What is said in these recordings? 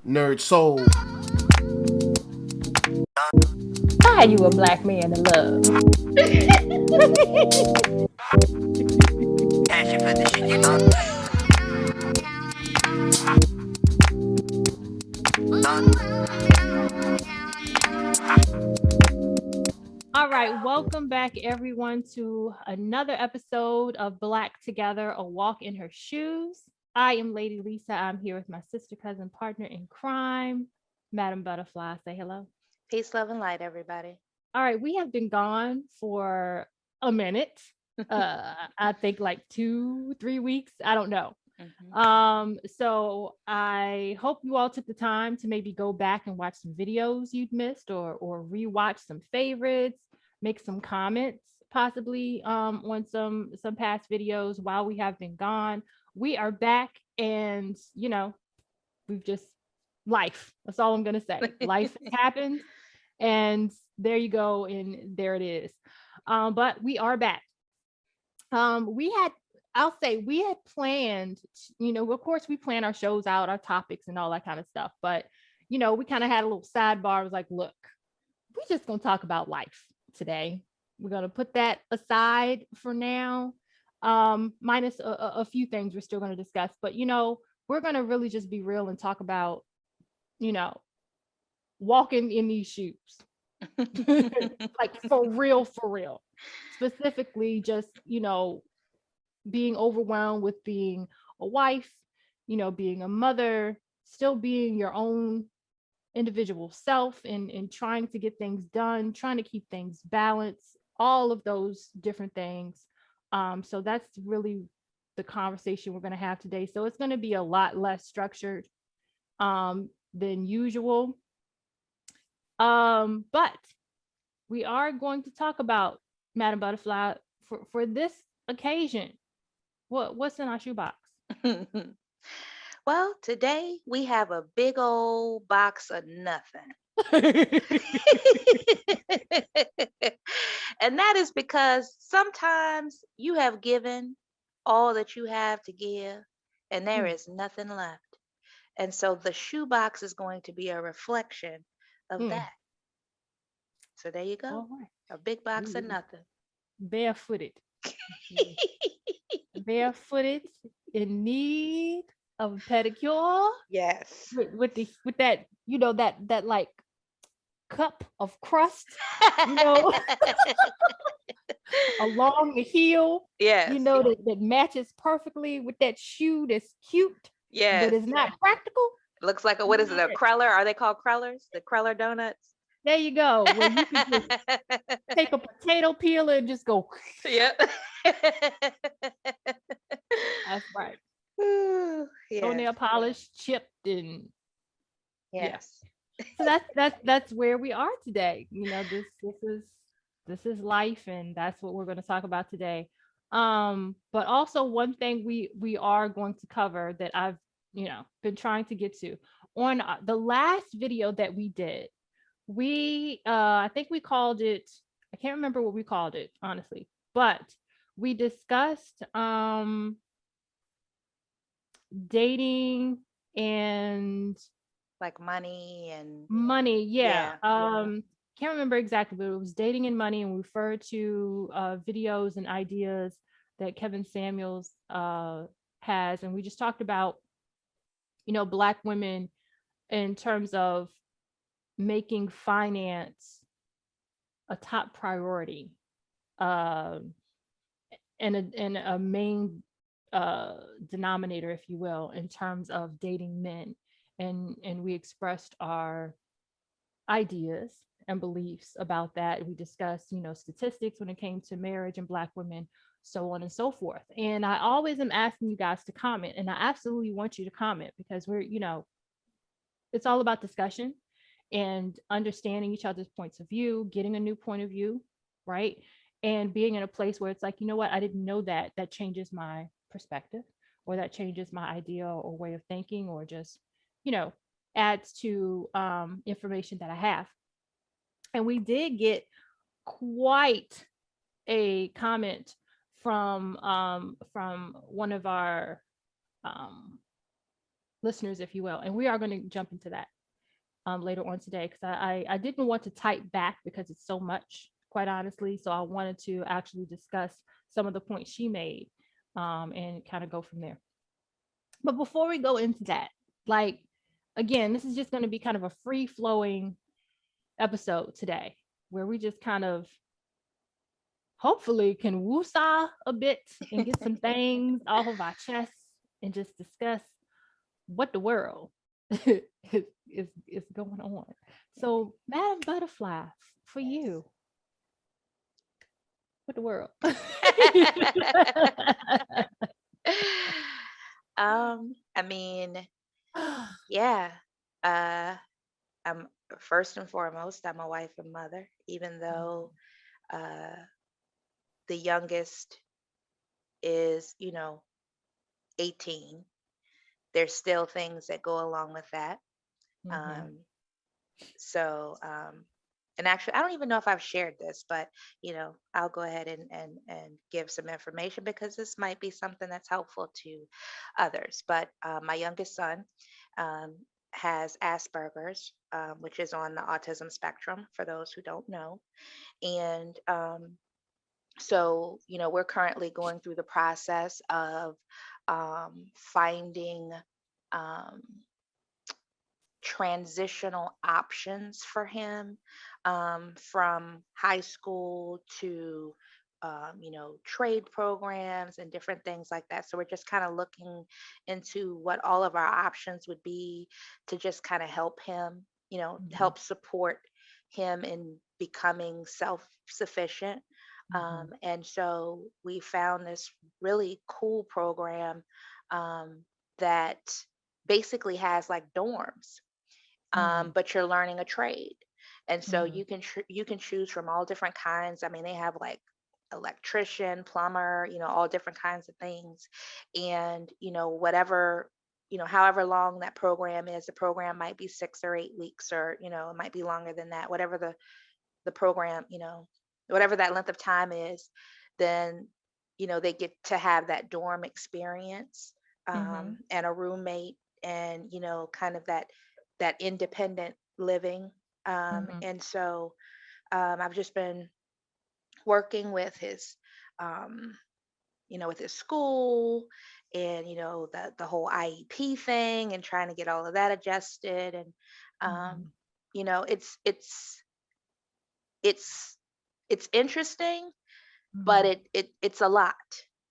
NERDSoul. Why are you a black man in love? All right, welcome back everyone to another episode of Black Together, a walk in her shoes. I am Lady Lisa. I'm here with my sister, cousin, partner in crime, Madam Buddaphlai. Say hello. Peace, love, and light, everybody. All right, we have been gone for a minute. I think like 2-3 weeks. I don't know. So I hope you all took the time to maybe go back and watch some videos you'd missed or rewatch some favorites, make some comments possibly on some past videos while we have been gone. We are back, and we've just life. That's all I'm gonna say. Life has happened, and there you go, and there it is. But we are back. We had planned, of course we plan our shows out, our topics and all that kind of stuff. But, we kind of had a little sidebar. It was like, look, we're just going to talk about life today. We're going to put that aside for now. Minus a few things we're still going to discuss. But, we're going to really just be real and talk about, walking in these shoes. Like for real. Specifically just, being overwhelmed with being a wife, being a mother, still being your own individual self and trying to get things done, trying to keep things balanced, all of those different things. So that's really the conversation we're going to have today. So it's going to be a lot less structured than usual. But we are going to talk about Madam Buddaphlai for this occasion. What's in our shoebox? Well, today we have a big old box of nothing. And that is because sometimes you have given all that you have to give and there is nothing left. And so the shoebox is going to be a reflection of that. So there you go. All right. A big box of nothing. Barefooted. Barefooted, in need of a pedicure. Yes. With that, that like cup of crust, along the heel. Yes. That matches perfectly with that shoe that's cute. Yes. But it's not practical. Looks like what is it? A cruller? Are they called crullers? The cruller donuts? There you go. Where you can just take a potato peeler and just go. Yep. That's right. Yes. Toenail polish chipped and yes. So that's where we are today. This is life, and that's what we're going to talk about today. But also one thing we are going to cover that I've been trying to get to on the last video that we did. We I think we called it, I can't remember what we called it honestly, but we discussed dating and like money. Yeah. Can't remember exactly, but it was dating and money, and we referred to videos and ideas that Kevin Samuels has, and we just talked about Black women in terms of making finance a top priority and a main denominator, if you will, in terms of dating men. And we expressed our ideas and beliefs about that. We discussed, statistics when it came to marriage and Black women, so on and so forth. And I always am asking you guys to comment, and I absolutely want you to comment because we're, it's all about discussion and understanding each other's points of view, getting a new point of view, right? And being in a place where it's like, you know what, I didn't know that changes my perspective, or that changes my idea or way of thinking, or just, adds to information that I have. And we did get quite a comment from one of our listeners, if you will. And we are going to jump into that later on today, because I didn't want to type back because it's so much, quite honestly. So I wanted to actually discuss some of the points she made, and kind of go from there. But before we go into that, like, again, this is just going to be kind of a free flowing episode today, where we just kind of hopefully can woosah a bit and get some things off of our chests and just discuss what the world is going on. So, Madam Butterfly, for Yes. you, what the world? I mean, yeah. Uh, I'm first and foremost, I'm a wife and mother, even though uh, the youngest is, 18. There's still things that go along with that. Mm-hmm. Um, so, and actually, I don't even know if I've shared this, but I'll go ahead and give some information because this might be something that's helpful to others. But my youngest son um, has Asperger's, which is on the autism spectrum, for those who don't know. And so, we're currently going through the process of finding um, transitional options for him, from high school to trade programs and different things like that. So we're just kind of looking into what all of our options would be to just kind of help him, Mm-hmm. help support him in becoming self-sufficient. Mm-hmm. And so we found this really cool program um, that basically has like dorms, Mm-hmm. but you're learning a trade. And so Mm-hmm. you can choose from all different kinds. I mean, they have like electrician, plumber, all different kinds of things. And whatever, however long that program is, the program might be 6 or 8 weeks, or it might be longer than that. Whatever the program, whatever that length of time is, then they get to have that dorm experience, Mm-hmm. and a roommate, and kind of that independent living. Mm-hmm. And so I've just been working with his um, with his school, and the whole IEP thing, and trying to get all of that adjusted. And Mm-hmm. um, it's it's interesting, but Mm-hmm. it's a lot.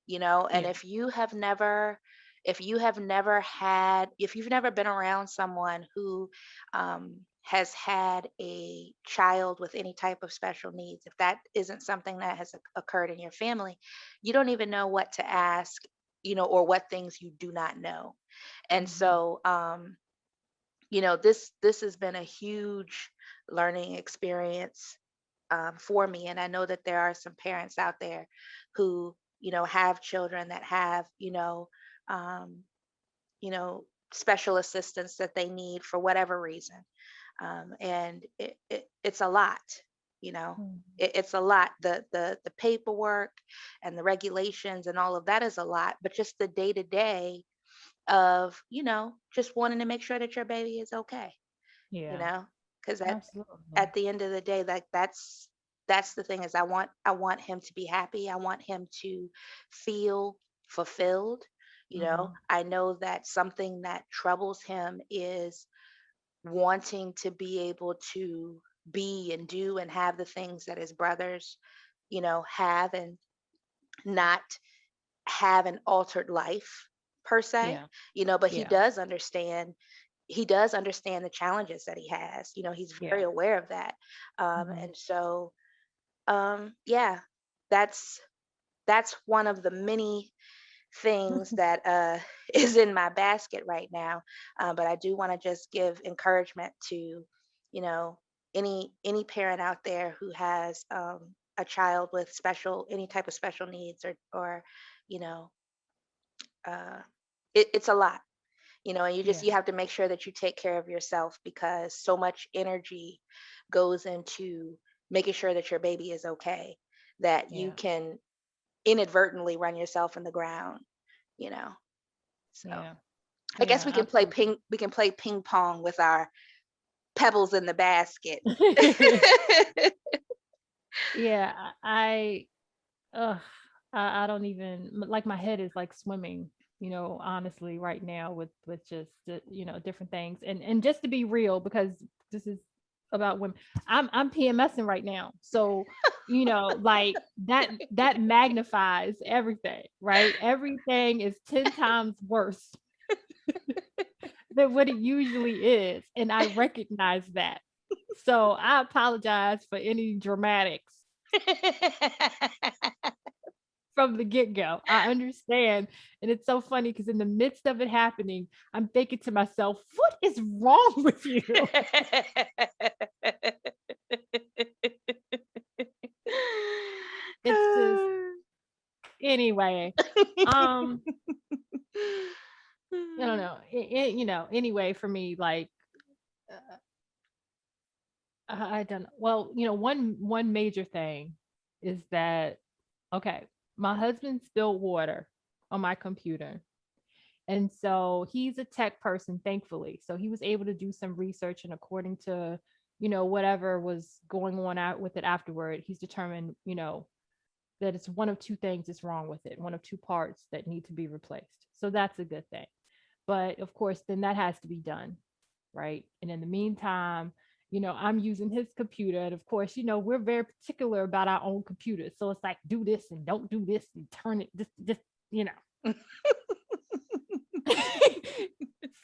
And Yeah. if you've never been around someone who has had a child with any type of special needs, if that isn't something that has occurred in your family, you don't even know what to ask, or what things you do not know. And Mm-hmm. so this has been a huge learning experience for me. And I know that there are some parents out there who, have children that have, um, special assistance that they need for whatever reason. And it's a lot, you know, Mm-hmm. it's a lot. The paperwork and the regulations and all of that is a lot, but just the day to day of, just wanting to make sure that your baby is okay, you Yeah. know, because Absolutely. at the end of the day, like that's the thing, is I want him to be happy. I want him to feel fulfilled. Mm-hmm. I know that something that troubles him is wanting to be able to be and do and have the things that his brothers, have, and not have an altered life per se, Yeah. but he Yeah. does understand, the challenges that he has. He's Yeah. very aware of that. Mm-hmm. And so yeah, that's one of the many things that is in my basket right now. But I do want to just give encouragement to, any parent out there who has a child with any type of special needs, or you know uh, it's a lot. And you Yeah. have to make sure that you take care of yourself, because so much energy goes into making sure that your baby is okay, that you Yeah. can inadvertently run yourself in the ground, you know. So Yeah. I guess we Yeah, can play ping pong with our pebbles in the basket. absolutely. Yeah, ugh, I don't even like my head is like swimming, honestly right now with just different things. And just to be real, because this is about women, I'm PMSing right now. So, like that magnifies everything, right? Everything is 10 times worse than what it usually is. And I recognize that. So I apologize for any dramatics from the get-go. I understand. And it's so funny because in the midst of it happening, I'm thinking to myself, what is wrong with you? It's just anyway. I don't know. Anyway, for me, like uh, I don't know. Well, one major thing is that okay, my husband spilled water on my computer. And so he's a tech person, thankfully. So he was able to do some research, and according to, whatever was going on out with it afterward, he's determined, that it's one of two things that's wrong with it, one of two parts that need to be replaced. So that's a good thing. But of course, then that has to be done, right? And in the meantime, I'm using his computer. And of course, we're very particular about our own computers. So it's like, do this and don't do this and turn it this, you know.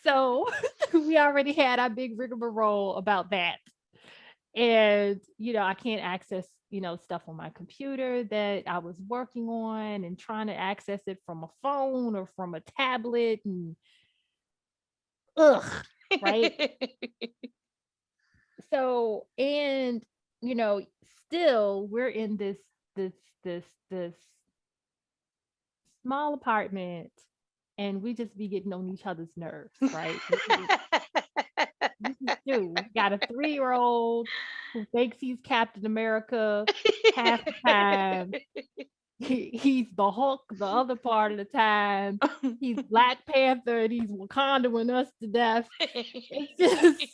So we already had our big rigmarole about that. And, I can't access, stuff on my computer that I was working on, and trying to access it from a phone or from a tablet, and ugh, right? So, and, you know, still we're in this, this small apartment, and we just be getting on each other's nerves, right? This is true. Got a 3-year-old who thinks he's Captain America half the time. He's the Hulk the other part of the time. He's Black Panther and he's Wakandaing us to death. It's just,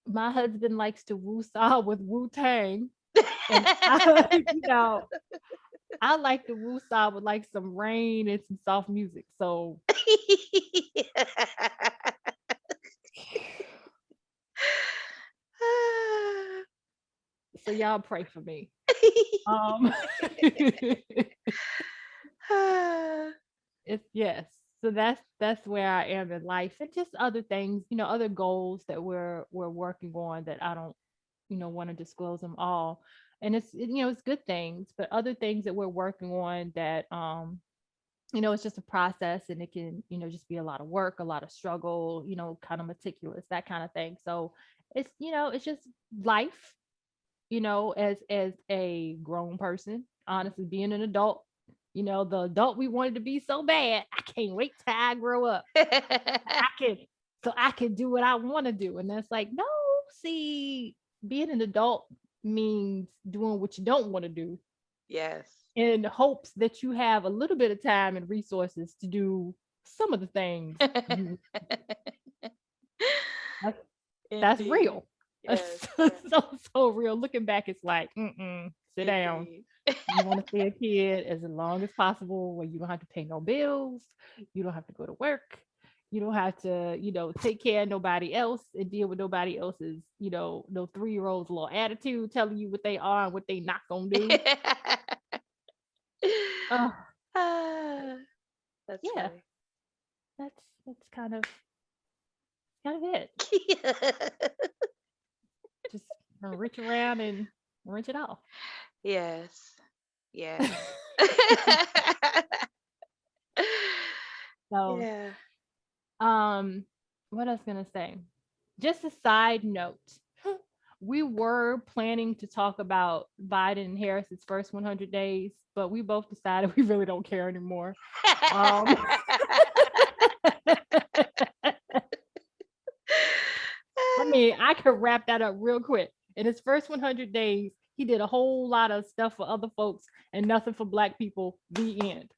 my husband likes to woo-saw with Wu-Tang. And I like to woo-saw with like some rain and some soft music. So so y'all pray for me. It's yes. So that's where I am in life, and just other things, other goals that we're working on that I don't, want to disclose them all. And it's good things, but other things that we're working on that it's just a process, and it can, just be a lot of work, a lot of struggle, kind of meticulous, that kind of thing. So it's just life, as a grown person, honestly, being an adult, the adult we wanted to be so bad. I can't wait till I grow up. I can do what I want to do. And that's like, no, see, being an adult means doing what you don't want to do. Yes. In hopes that you have a little bit of time and resources to do some of the things. That's real. Yes. So real. Looking back, it's like, sit down. You want to stay a kid as long as possible, where you don't have to pay no bills, you don't have to go to work, you don't have to, take care of nobody else and deal with nobody else's, no 3-year-old's little attitude telling you what they are and what they not gonna do. That's yeah, funny. that's kind of it. Just reach around and wrench it off. Yes. Yeah. So, Yeah. what I was gonna say, just a side note, we were planning to talk about Biden and Harris's first 100 days, but we both decided we really don't care anymore. I mean, I could wrap that up real quick. In his first 100 days, He did a whole lot of stuff for other folks and nothing for Black people. The end.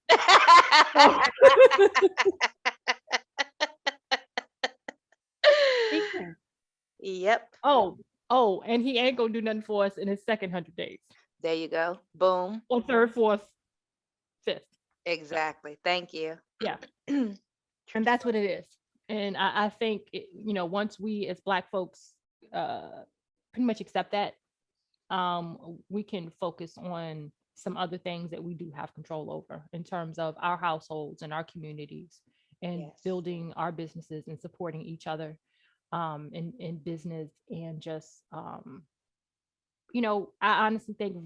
Yep. Oh, and he ain't gonna do nothing for us in his second 100 days. There you go. Boom. Or third, fourth, fifth. Exactly. Thank you. Yeah. And that's what it is. And I think, once we as Black folks pretty much accept that, we can focus on some other things that we do have control over in terms of our households and our communities and building our businesses and supporting each other in business and just, I honestly think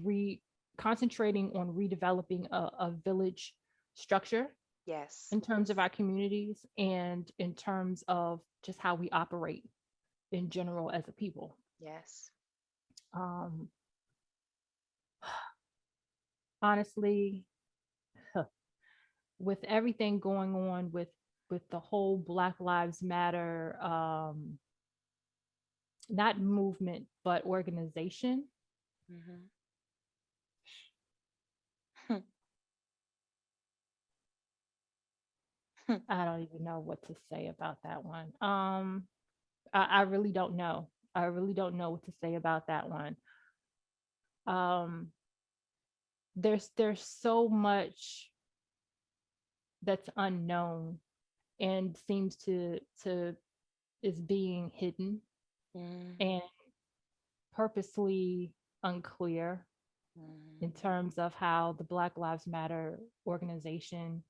concentrating on redeveloping a village structure Yes. in terms of our communities and in terms of just how we operate in general as a people. Yes. Honestly, with everything going on with the whole Black Lives Matter, not movement, but organization. I don't even know what to say about that one. I really don't know. I really don't know what to say about that one. There's so much that's unknown and seems to is being hidden and purposely unclear in terms of how the Black Lives Matter organization,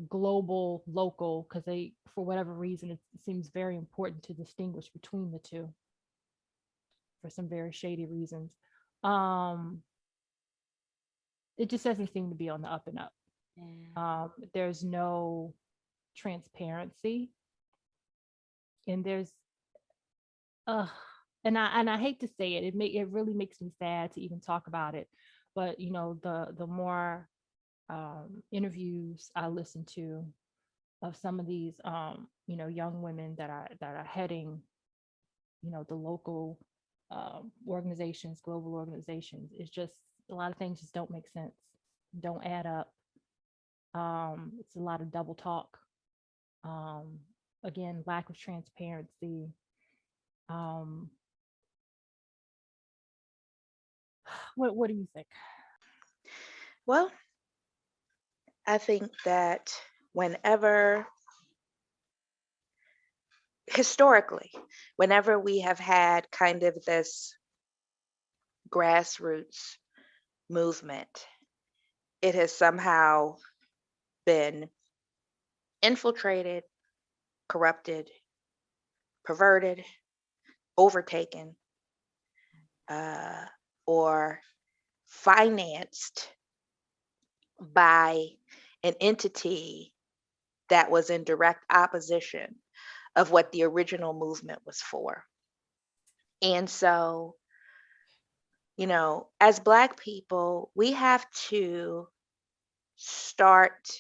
global, local, because they, for whatever reason, it seems very important to distinguish between the two for some very shady reasons. It just doesn't seem to be on the up and up. There's no transparency, and there's and I hate to say it, it really makes me sad to even talk about it, but the more interviews I listen to of some of these young women that are heading the local organizations, global organizations, it's just a lot of things just don't make sense, don't add up. It's a lot of double talk. Again, lack of transparency. What do you think? Well, I think that historically, whenever we have had kind of this grassroots movement, it has somehow been infiltrated, corrupted, perverted, overtaken, or financed by an entity that was in direct opposition of what the original movement was for. And so, as Black people, we have to start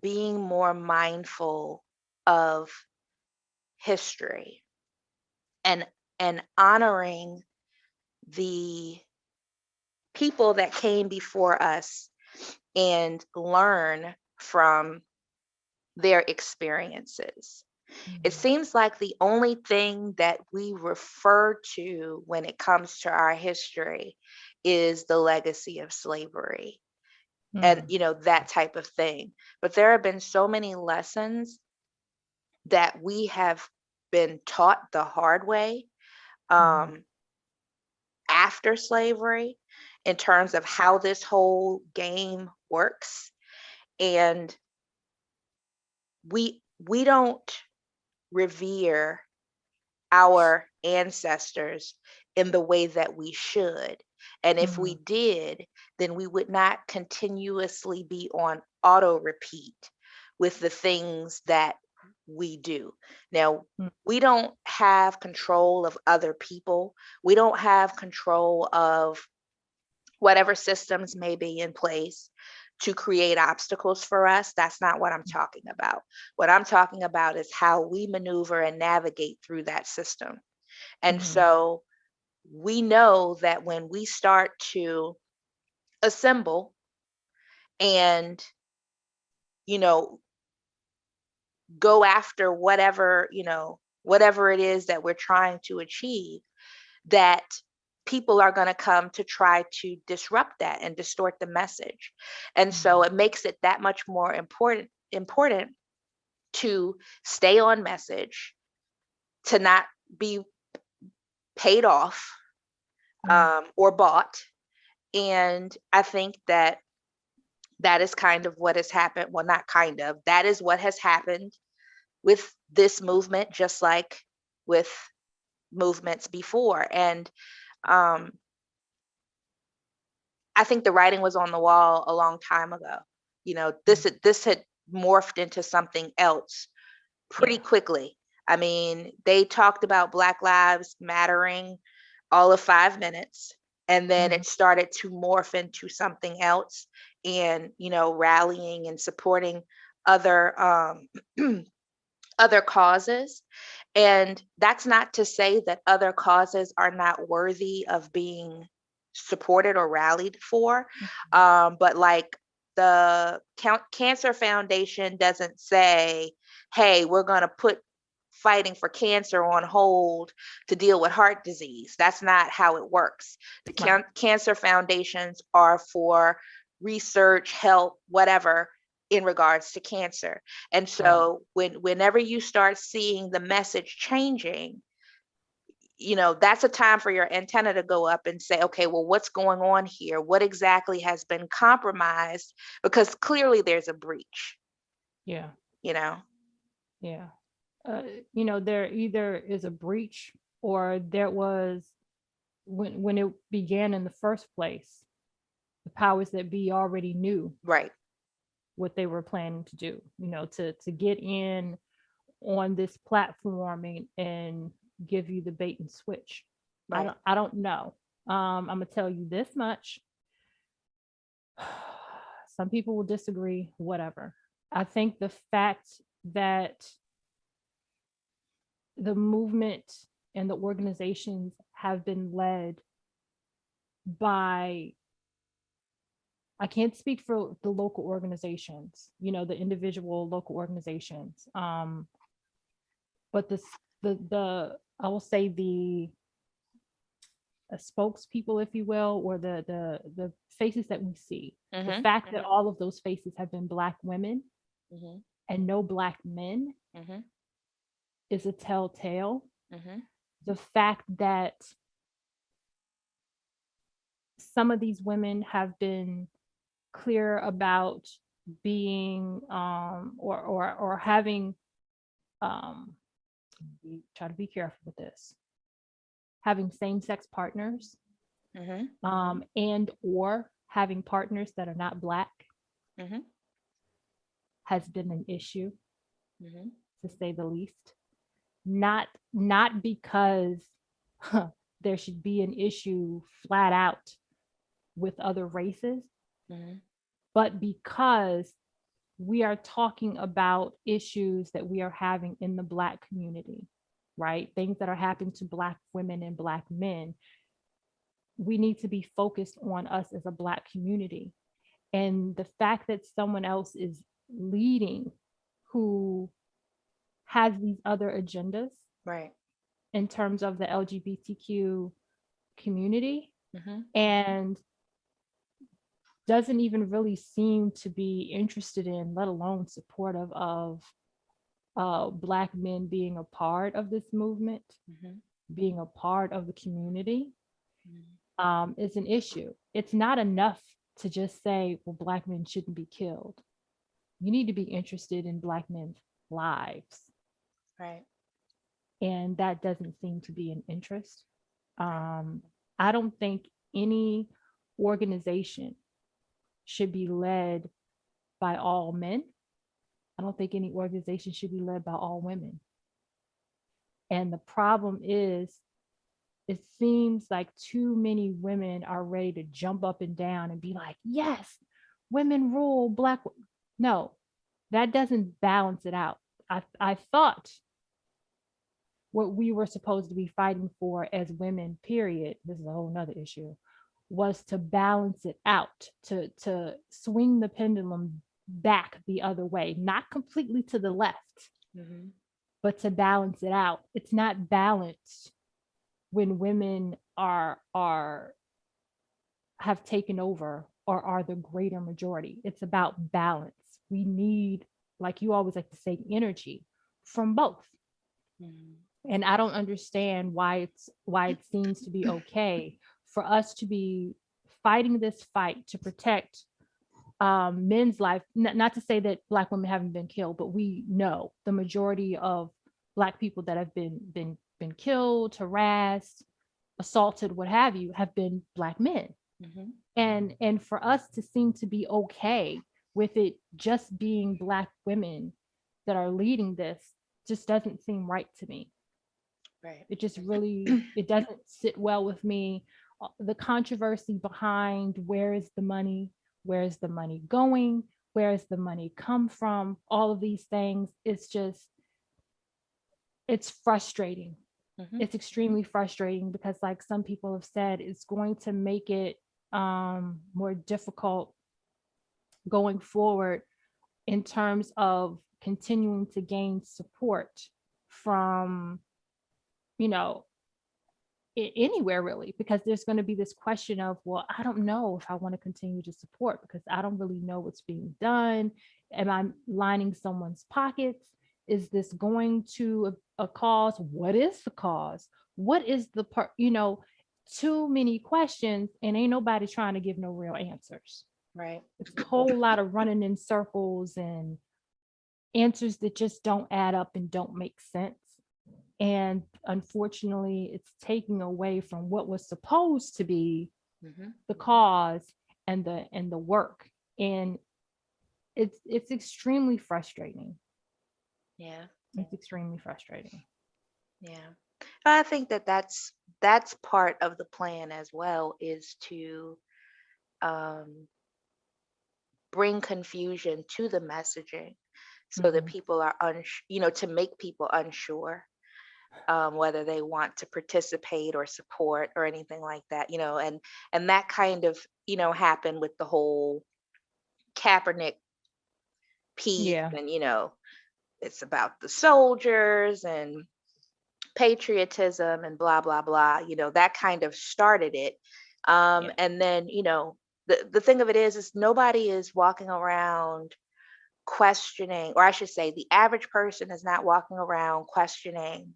being more mindful of history and honoring the people that came before us and learn from their experiences. It seems like the only thing that we refer to when it comes to our history is the legacy of slavery and that type of thing. But there have been so many lessons that we have been taught the hard way after slavery in terms of how this whole game works. And we don't revere our ancestors in the way that we should. And if we did, then we would not continuously be on auto repeat with the things that we do. Now, we don't have control of other people. We don't have control of whatever systems may be in place to create obstacles for us. That's not what I'm talking about. What I'm talking about is how we maneuver and navigate through that system. And so we know that when we start to assemble and, you know, go after whatever, whatever it is that we're trying to achieve, that people are going to come to try to disrupt that and distort the message. And so it makes it that much more important to stay on message, to not be paid off or bought. And I think that that is kind of what has happened. Well, not kind of, that is what has happened with this movement, just like with movements before. And um, I think the writing was on the wall a long time ago. This had morphed into something else pretty quickly. I mean, they talked about Black Lives Mattering all of 5 minutes, and then it started to morph into something else, and rallying and supporting other other causes. And that's not to say that other causes are not worthy of being supported or rallied for. But like the Cancer Foundation doesn't say, hey, we're going to put fighting for cancer on hold to deal with heart disease. That's not how it works. The cancer foundations are for research, help, whatever, in regards to cancer. And so whenever you start seeing the message changing, that's a time for your antenna to go up and say, okay, well, what's going on here? What exactly has been compromised? Because clearly there's a breach. Yeah. Yeah. There either is a breach, or there was, when it began in the first place, the powers that be already knew what they were planning to do, to get in on this platform and give you the bait and switch. I don't know. I'm gonna tell you this much. Some people will disagree, whatever. I think the fact that the movement and the organizations have been led by, I can't speak for the local organizations, the individual local organizations, but I will say the spokespeople, if you will, or the faces that we see, the fact that all of those faces have been Black women and no Black men is a telltale. The fact that some of these women have been clear about being or having, try to be careful with this, having same-sex partners, and or having partners that are not Black, has been an issue, to say the least. Not because there should be an issue flat out with other races, but because we are talking about issues that we are having in the Black community, right? Things that are happening to Black women and Black men. We need to be focused on us as a Black community. And the fact that someone else is leading who has these other agendas, in terms of the LGBTQ community, and doesn't even really seem to be interested in, let alone supportive of, Black men being a part of this movement, being a part of the community, is an issue. It's not enough to just say, well, Black men shouldn't be killed. You need to be interested in Black men's lives. And that doesn't seem to be an interest. I don't think any organization should be led by all men. I don't think any organization should be led by all women. And the problem is, it seems like too many women are ready to jump up and down and be like, yes, women rule, Black. No, that doesn't balance it out. I thought what we were supposed to be fighting for as women, period, this is a whole nother issue, was to balance it out, to swing the pendulum back the other way, not completely to the left, but to balance it out. It's not balanced when women have taken over or are the greater majority. It's about balance. We need, like you always like to say, energy from both. And I don't understand why it seems to be okay for us to be fighting this fight to protect men's life. Not to say that Black women haven't been killed, but we know the majority of Black people that have been killed, harassed, assaulted, what have you, have been Black men. And for us to seem to be okay with it just being Black women that are leading this just doesn't seem right to me. Right. It just really, it doesn't sit well with me. The controversy behind where is the money going, where is the money come from, all of these things, it's frustrating. It's extremely frustrating because, like some people have said, it's going to make it more difficult going forward in terms of continuing to gain support from, anywhere really, because there's going to be this question of, well, I don't know if I want to continue to support because I don't really know what's being done. Am I lining someone's pockets? Is this going to a cause? What is the cause? What is the part? Too many questions, and ain't nobody trying to give no real answers. Right. It's a whole lot of running in circles and answers that just don't add up and don't make sense. And unfortunately, it's taking away from what was supposed to be the cause and the work. And it's extremely frustrating. Yeah. It's extremely frustrating. Yeah. I think that's part of the plan as well, is to bring confusion to the messaging so that people are to make people unsure whether they want to participate or support or anything like that, and that kind of happened with the whole Kaepernick piece. Yeah. And it's about the soldiers and patriotism and blah blah blah, that kind of started it. And then the thing of it is nobody is walking around questioning, or I should say the average person is not walking around questioning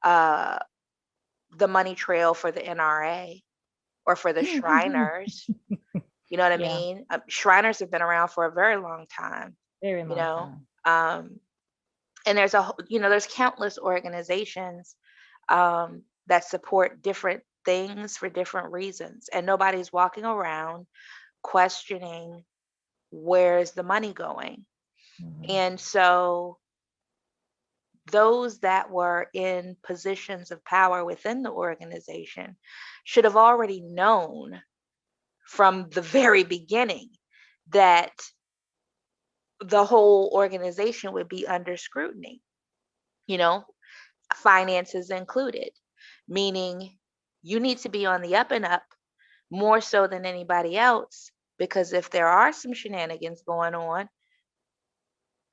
the money trail for the NRA or for the Shriners. You know what I mean? Shriners have been around for a very long time. Very long time. And there's there's countless organizations that support different things for different reasons, and nobody's walking around questioning where's the money going. And so those that were in positions of power within the organization should have already known from the very beginning that the whole organization would be under scrutiny, finances included, meaning you need to be on the up and up more so than anybody else, because if there are some shenanigans going on,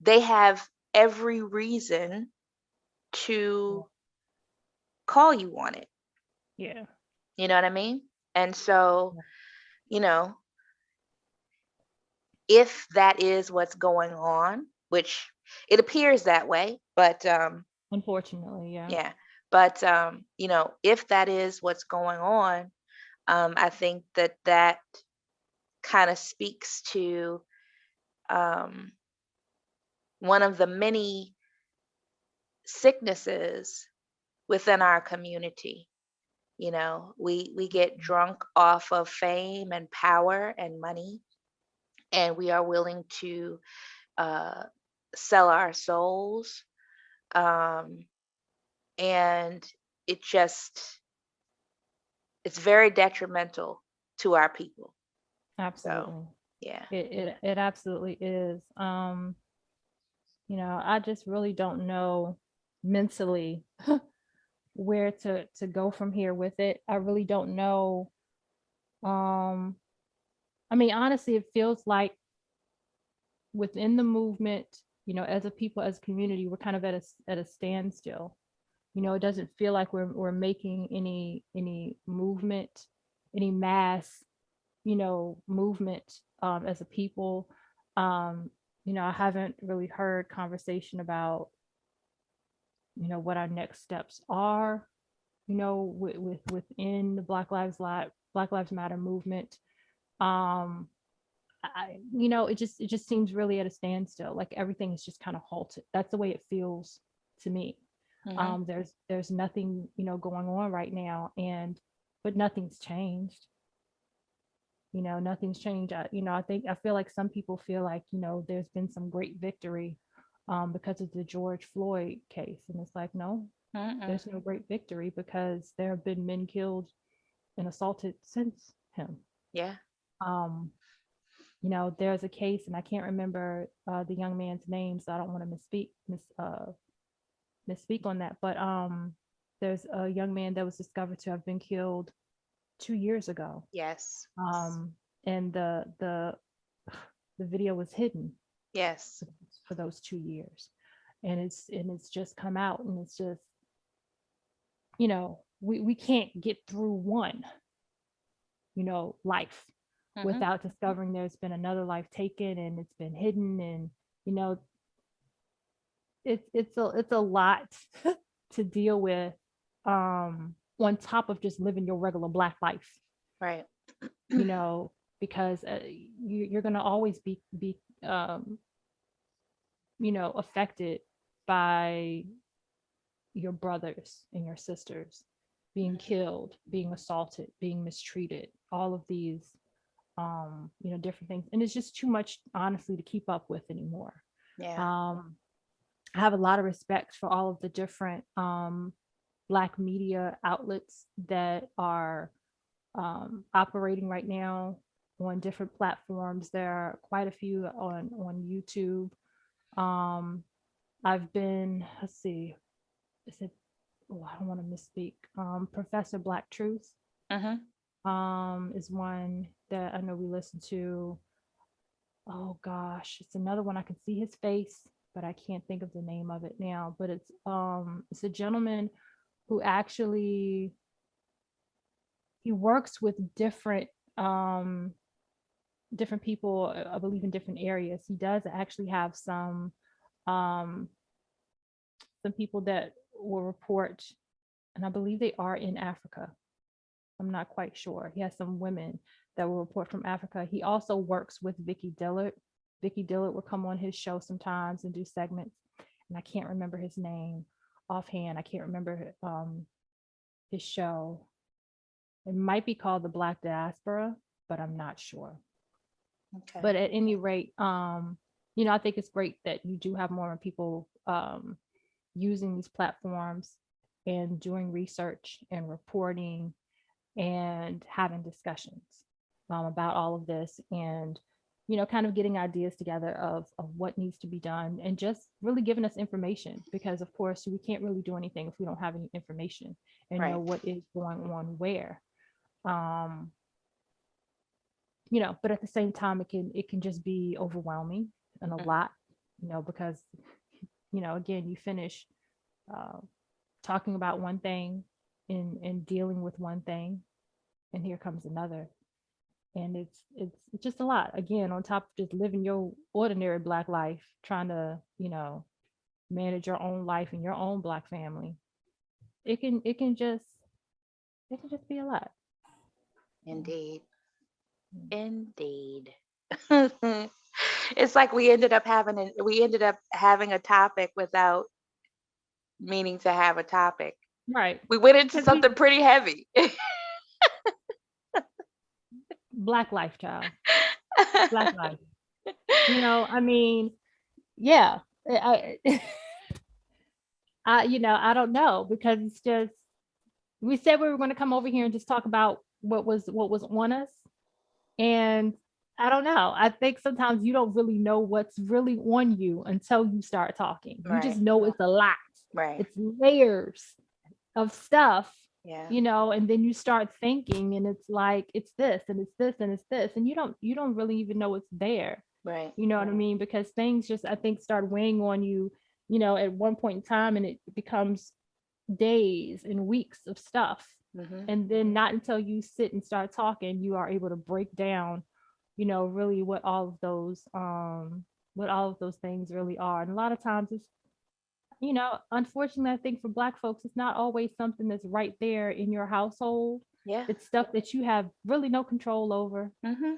they have every reason to call you on it. Yeah. You know what I mean? And so, if that is what's going on, which it appears that way, but unfortunately, yeah. But if that is what's going on, I think that kind of speaks to one of the many sicknesses within our community. We get drunk off of fame and power and money, and we are willing to sell our souls. And it's very detrimental to our people. Absolutely. So, yeah. It absolutely is. I just really don't know mentally where to go from here with it. I really don't know. I mean, honestly, it feels like within the movement, you know, as a people, as a community, we're kind of at a standstill. You know, it doesn't feel like we're making any movement, any mass, you know, movement as a people. You know, I haven't really heard conversation about, you know, what our next steps are, you know, within the Black Lives Matter movement. Um, you know, it just seems really at a standstill. Like everything is just kind of halted. That's the way it feels to me. There's nothing, you know, going on right now, but nothing's changed. You know, nothing's changed. You know, I feel like some people feel like, you know, there's been some great victory because of the George Floyd case, and it's like, no, there's no great victory, because there have been men killed and assaulted since him. Yeah. You know, there's a case, and I can't remember the young man's name, so I don't want to misspeak on that. But there's a young man that was discovered to have been killed 2 years ago. Yes. And the video was hidden. Yes. For those 2 years, and it's just come out, and it's just, you know, we can't get through one, you know, life without discovering there's been another life taken, and it's been hidden, and you know, it's a lot to deal with, on top of just living your regular Black life, right? You know, because you're gonna always be you know, affected by your brothers and your sisters being killed, being assaulted, being mistreated, all of these you know, different things, and it's just too much, honestly, to keep up with anymore. I have a lot of respect for all of the different Black media outlets that are operating right now on different platforms. There are quite a few on YouTube. I've been, let's see, is it, oh, I don't want to misspeak. Professor Black Truth is one that I know we listen to. Oh gosh, it's another one. I can see his face, but I can't think of the name of it now. But it's a gentleman who actually, he works with different different people, I believe, in different areas. He does actually have some people that will report, and I believe they are in Africa. I'm not quite sure. He has some women that will report from Africa. He also works with Vicky Dillard. Vicky Dillard will come on his show sometimes and do segments, and I can't remember his name offhand. I can't remember his show. It might be called The Black Diaspora, but I'm not sure. Okay. But at any rate, you know, I think it's great that you do have more people using these platforms and doing research and reporting and having discussions about all of this, and, you know, kind of getting ideas together of what needs to be done, and just really giving us information, because of course we can't really do anything if we don't have any information and know what is going on where. You know, but at the same time, it can just be overwhelming and a lot, you know, because, you know, again, you finish talking about one thing and dealing with one thing, and here comes another, and it's just a lot, again, on top of just living your ordinary Black life, trying to, you know, manage your own life and your own Black family. It can just be a lot. Indeed. It's like we ended up having a topic without meaning to have a topic. Right. We went into something pretty heavy. Black life, child. Black life. You know, I mean, yeah. You know, I don't know, because it's just, we said we were going to come over here and just talk about what was on us, and I don't know. I think sometimes you don't really know what's really on you until you start talking. You just know it's a lot. Right. It's layers of stuff, Yeah. and then you start thinking, and it's like it's this and it's this and it's this, and you don't really even know it's there. Right. You know what I mean? Because things just, I think, start weighing on you, at one point in time, and it becomes days and weeks of stuff. Mm-hmm. And then not until you sit and start talking, you are able to break down, really what all of those things really are. And a lot of times it's, unfortunately, I think for Black folks, it's not always something that's right there in your household. Yeah. It's stuff that you have really no control over, Mm-hmm.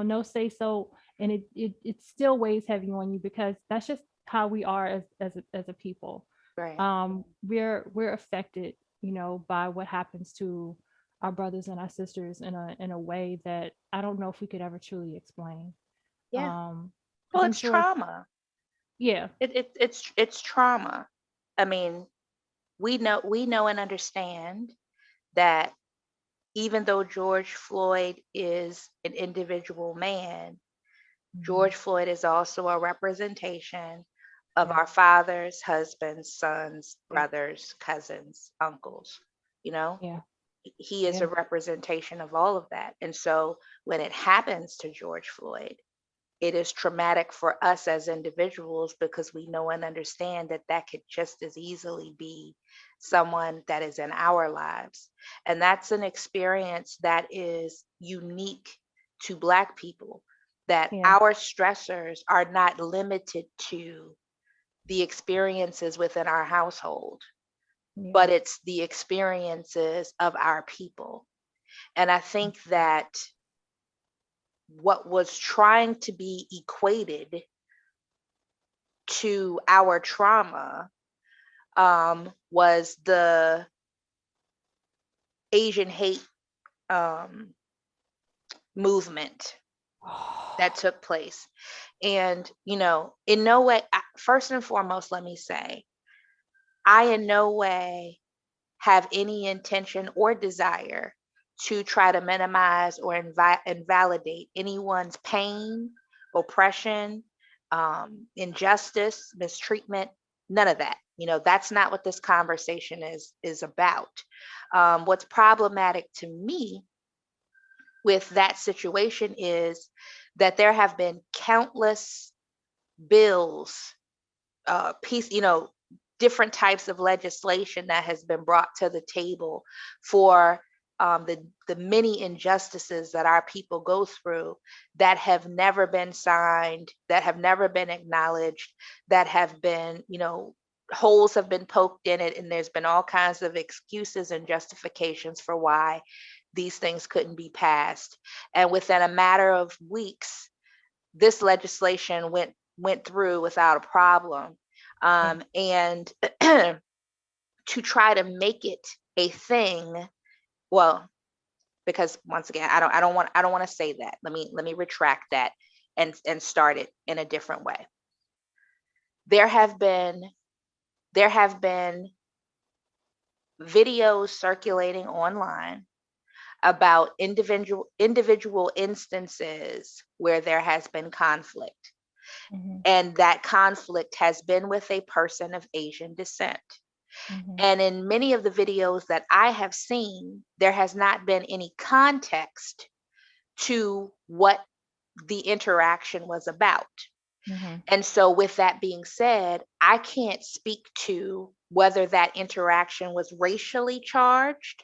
no say so, and it still weighs heavy on you, because that's just how we are as a people. Right. We're affected, by what happens to our brothers and our sisters in a way that I don't know if we could ever truly explain. Yeah. Because Well, I'm it's sure it's, trauma. yeah. It's trauma. I mean, we know and understand that even though George Floyd is an individual man, Mhm. George Floyd is also a representation of Yeah. our fathers, husbands, sons, Yeah. brothers, cousins, uncles. You know, Yeah. he is Yeah. a representation of all of that. And so when it happens to George Floyd, it is traumatic for us as individuals because we know and understand that that could just as easily be someone that is in our lives. And that's an experience that is unique to Black people, that Yeah. our stressors are not limited to the experiences within our household, Yeah. but it's the experiences of our people. And I think that what was trying to be equated to our trauma was the Asian hate um, movement that took place. And, in no way, first and foremost, let me say, I in no way have any intention or desire to try to minimize or invalidate anyone's pain, oppression, injustice, mistreatment, none of that. That's not what this conversation is about. What's problematic to me with that situation is that there have been countless bills, piece, different types of legislation that has been brought to the table for the many injustices that our people go through that have never been signed, that have never been acknowledged, that have been, holes have been poked in it, and there's been all kinds of excuses and justifications for why these things couldn't be passed. And within a matter of weeks, this legislation went through without a problem. Yeah. And to try to make it a thing, well, because once again, I don't want to say that. Let me retract that and start it in a different way. There have been videos circulating online about individual instances where there has been conflict, Mhm. and that conflict has been with a person of Asian descent. Mhm. And in many of the videos that I have seen, there has not been any context to what the interaction was about. Mhm. And so, with that being said, I can't speak to whether that interaction was racially charged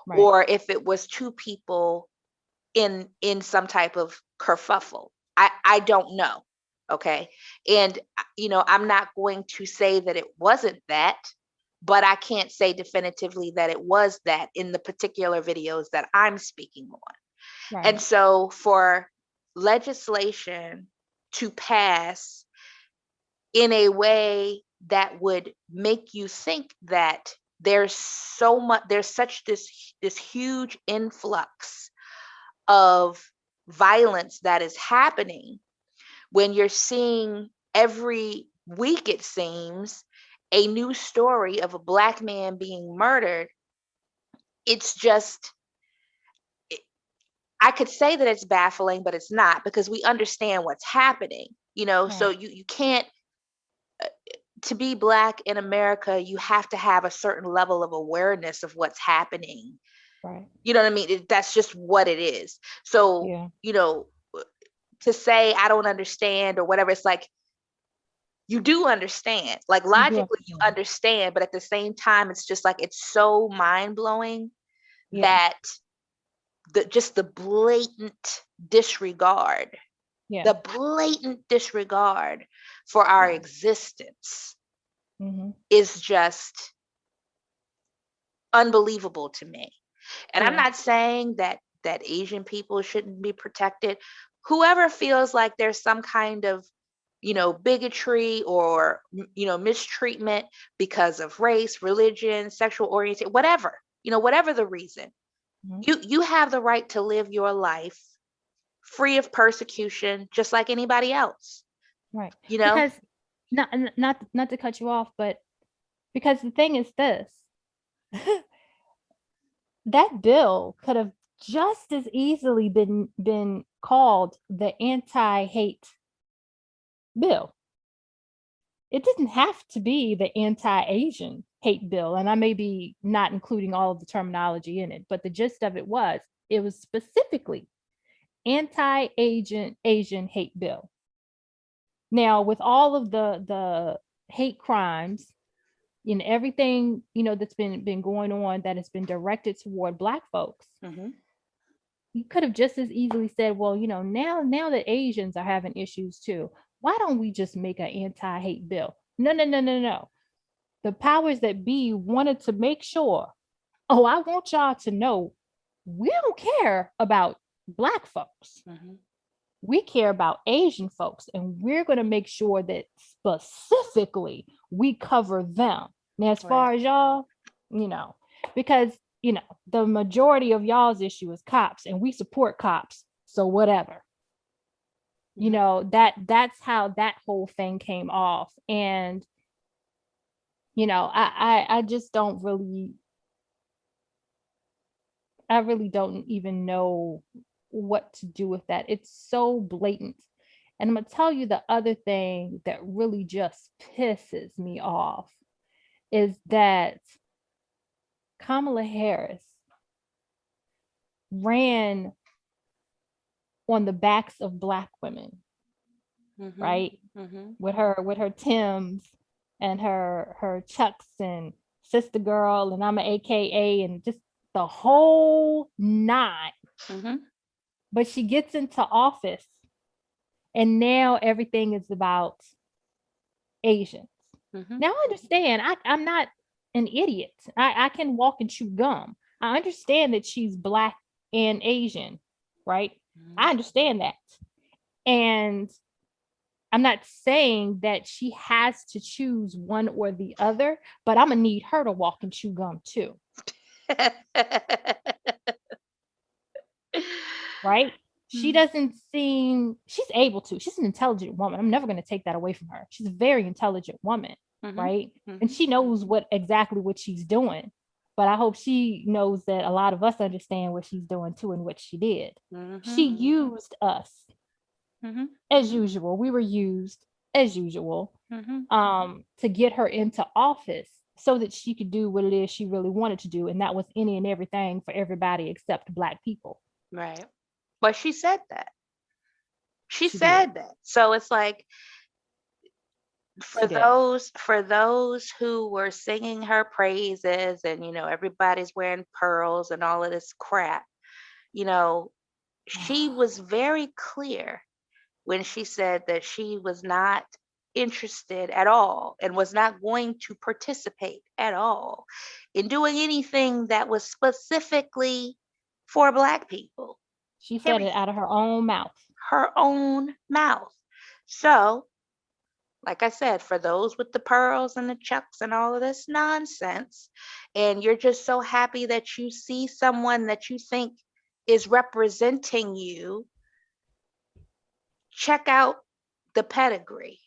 Right. or if it was two people in some type of kerfuffle. I don't know. Okay. And I'm not going to say that it wasn't that, but I can't say definitively that it was that in the particular videos that I'm speaking on. And Right. so for legislation to pass in a way that would make you think that there's such this huge influx of violence that is happening when you're seeing every week, it seems, a new story of a Black man being murdered. It's just, I could say that it's baffling, but it's not, because we understand what's happening, so Right. you can't, to be Black in America, you have to have a certain level of awareness of what's happening. Right. You know what I mean? That's just what it is. So, Yeah. you know, to say I don't understand or whatever, it's like, you do understand. Like You do logically, you understand. understand, but at the same time, it's just like it's so mind blowing Yeah. that just the blatant disregard, Yeah. the blatant disregard for our existence Mm-hmm. is just unbelievable to me. And I'm Yeah. not saying that Asian people shouldn't be protected. Whoever feels like there's some kind of, bigotry or, mistreatment because of race, religion, sexual orientation, whatever, whatever the reason, Mm-hmm. you have the right to live your life free of persecution, just like anybody else. Right. You know? Because not to cut you off, but because the thing is this, that bill could have just as easily been called the anti-hate bill. It didn't have to be the anti-Asian hate bill, and I may be not including all of the terminology in it, but the gist of it was specifically anti-Asian hate bill. Now, with all of the hate crimes and everything that's been going on that has been directed toward Black folks, you could have just as easily said, well, now that Asians are having issues too, why don't we just make an anti-hate bill? No. The powers that be wanted to make sure, oh, I want y'all to know we don't care about Black folks. We care about Asian folks, and we're going to make sure that specifically we cover them. Now, as far as y'all, because the majority of y'all's issue is cops, and we support cops, so whatever. That's how that whole thing came off. And I just don't really, I really don't even know what to do with that. It's so blatant. And I'm going to tell you the other thing that really just pisses me off is that Kamala Harris ran on the backs of Black women, right? With her Timbs and her Chucks and Sister Girl and I'm an AKA and just the whole nine. But she gets into office and now everything is about Asians. Now I understand. I'm not an idiot. I can walk and chew gum. I understand that she's Black and Asian, right? I understand that. And I'm not saying that she has to choose one or the other, but I'm gonna need her to walk and chew gum too. Right? She doesn't seem, she's able to. She's an intelligent woman. I'm never going to take that away from her. She's a very intelligent woman, right? And she knows exactly what she's doing. But I hope she knows that a lot of us understand what she's doing too and what she did. She used us as usual. We were used as usual to get her into office so that she could do what it is she really wanted to do. And that was any and everything for everybody except Black people. Right. But she said that. She said that. So it's like for those who were singing her praises and everybody's wearing pearls and all of this crap, she was very clear when she said that she was not interested at all and was not going to participate at all in doing anything that was specifically for Black people. She said it out of her own mouth. Her own mouth. So, like I said, for those with the pearls and the Chucks and all of this nonsense, and you're just so happy that you see someone that you think is representing you, check out the pedigree.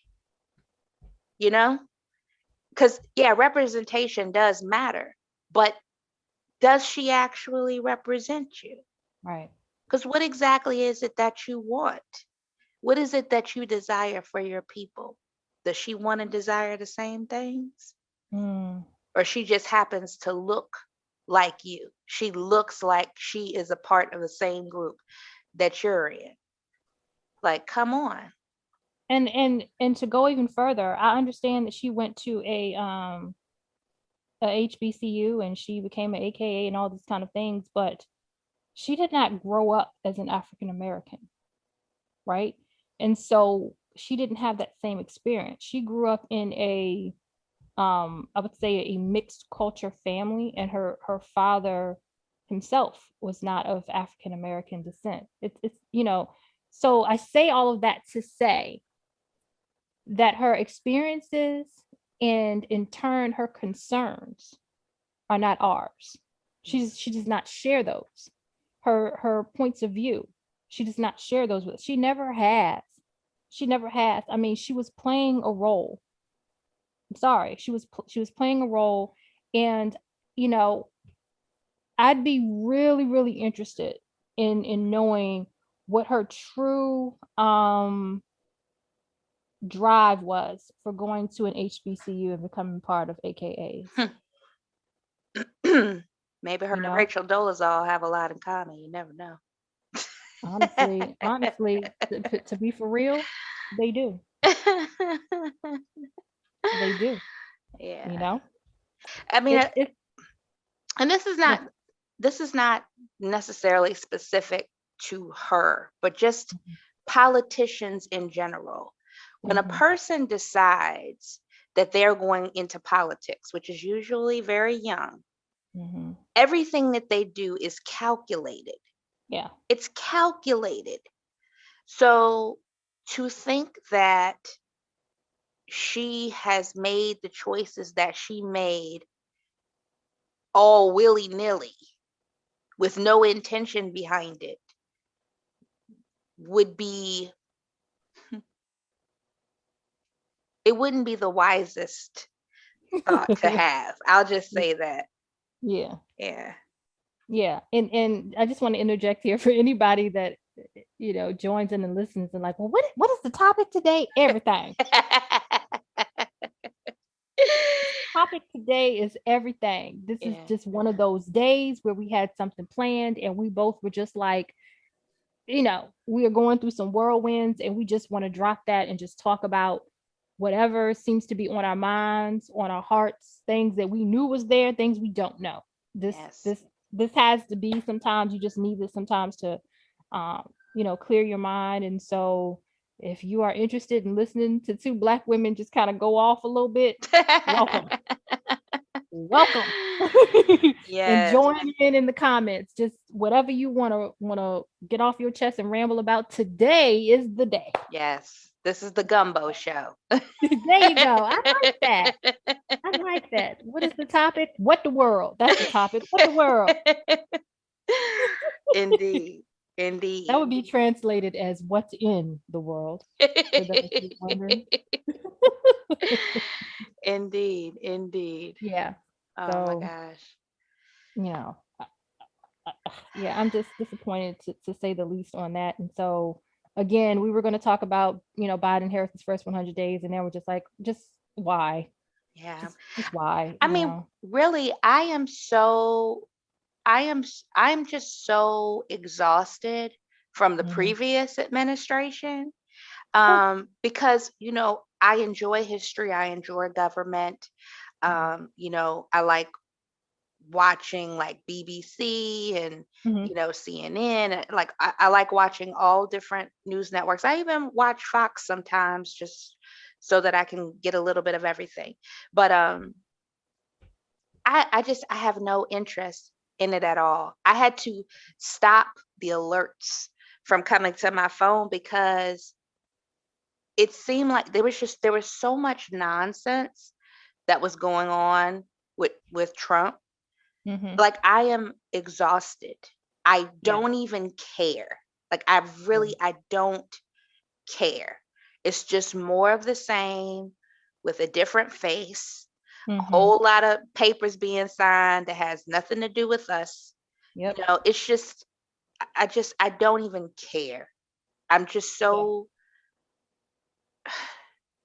Because, yeah, representation does matter, but does she actually represent you? Right. Because what exactly is it that you want? What is it that you desire for your people? Does she want and desire the same things? Mm. Or she just happens to look like you? She looks like she is a part of the same group that you're in. Like, come on. And to go even further, I understand that she went to a HBCU and she became an AKA and all these kind of things, but she did not grow up as an African American, right? And so she didn't have that same experience. She grew up in a I would say a mixed culture family, and her father himself was not of African American descent. It's so I say all of that to say that her experiences and in turn her concerns are not ours. She does not share those. Her points of view, she does not share those with us. She never has. She never has. I mean, she was playing a role. I'm sorry. She was playing a role, and you know, I'd be really, really interested in knowing what her true drive was for going to an HBCU and becoming part of AKAs. Maybe her You and know, Rachel Dolezal have a lot in common. You never know. honestly, to be for real, they do. They do. Yeah. You know, I mean, it's and this is not necessarily specific to her, but just politicians in general. When a person decides that they're going into politics, which is usually very young, everything that they do is calculated. Yeah. It's calculated. So to think that she has made the choices that she made all willy-nilly with no intention behind it would be, it wouldn't be the wisest thought to have. I'll just say that. Yeah. Yeah. Yeah. And I just want to interject here for anybody that joins in and listens and like, well, what is the topic today? Everything. Topic today is everything. This is just one of those days where we had something planned and we both were just like, we are going through some whirlwinds and we just want to drop that and just talk about whatever seems to be on our minds, on our hearts, things that we knew was there, things we don't know. This has to be, sometimes you just need this sometimes to clear your mind. And so if you are interested in listening to two Black women just kind of go off a little bit, welcome. Welcome. And join in the comments. Just whatever you want to get off your chest and ramble about. Today is the day. Yes. This is the Gumbo Show. There you go. I like that. I like that. What is the topic? What the world? That's the topic. What the world? Indeed. Indeed. That would be translated as what's in the world. For those who are wondering. Indeed. Indeed. Yeah. Oh my gosh. Yeah, I'm just disappointed to say the least on that. And so again, we were going to talk about, Biden Harris's first 100 days, and then we're just like, just why? Yeah. Just why? I mean, really, I'm just so exhausted from the previous administration. Because, I enjoy history, I enjoy government. I like watching like BBC and CNN. Like I like watching all different news networks. I even watch Fox sometimes just so that I can get a little bit of everything. But I have no interest in it at all. I had to stop the alerts from coming to my phone because it seemed like there was so much nonsense that was going on with Trump. Like, I am exhausted. I don't even care. Like, I don't care. It's just more of the same with a different face, a whole lot of papers being signed that has nothing to do with us. Yep. It's just, I don't even care. I'm just so,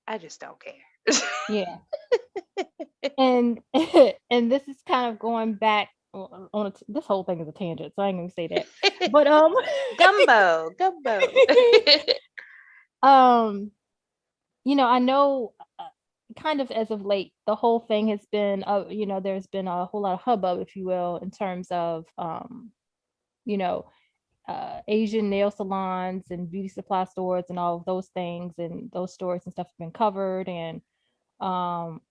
I just don't care. Yeah. And and this is kind of going back on this whole thing is a tangent, so I ain't gonna say that. But Gumbo. um, I know kind of as of late, the whole thing has been, there's been a whole lot of hubbub, if you will, in terms of, you know, Asian nail salons and beauty supply stores and all of those things, and those stores and stuff have been covered. And um,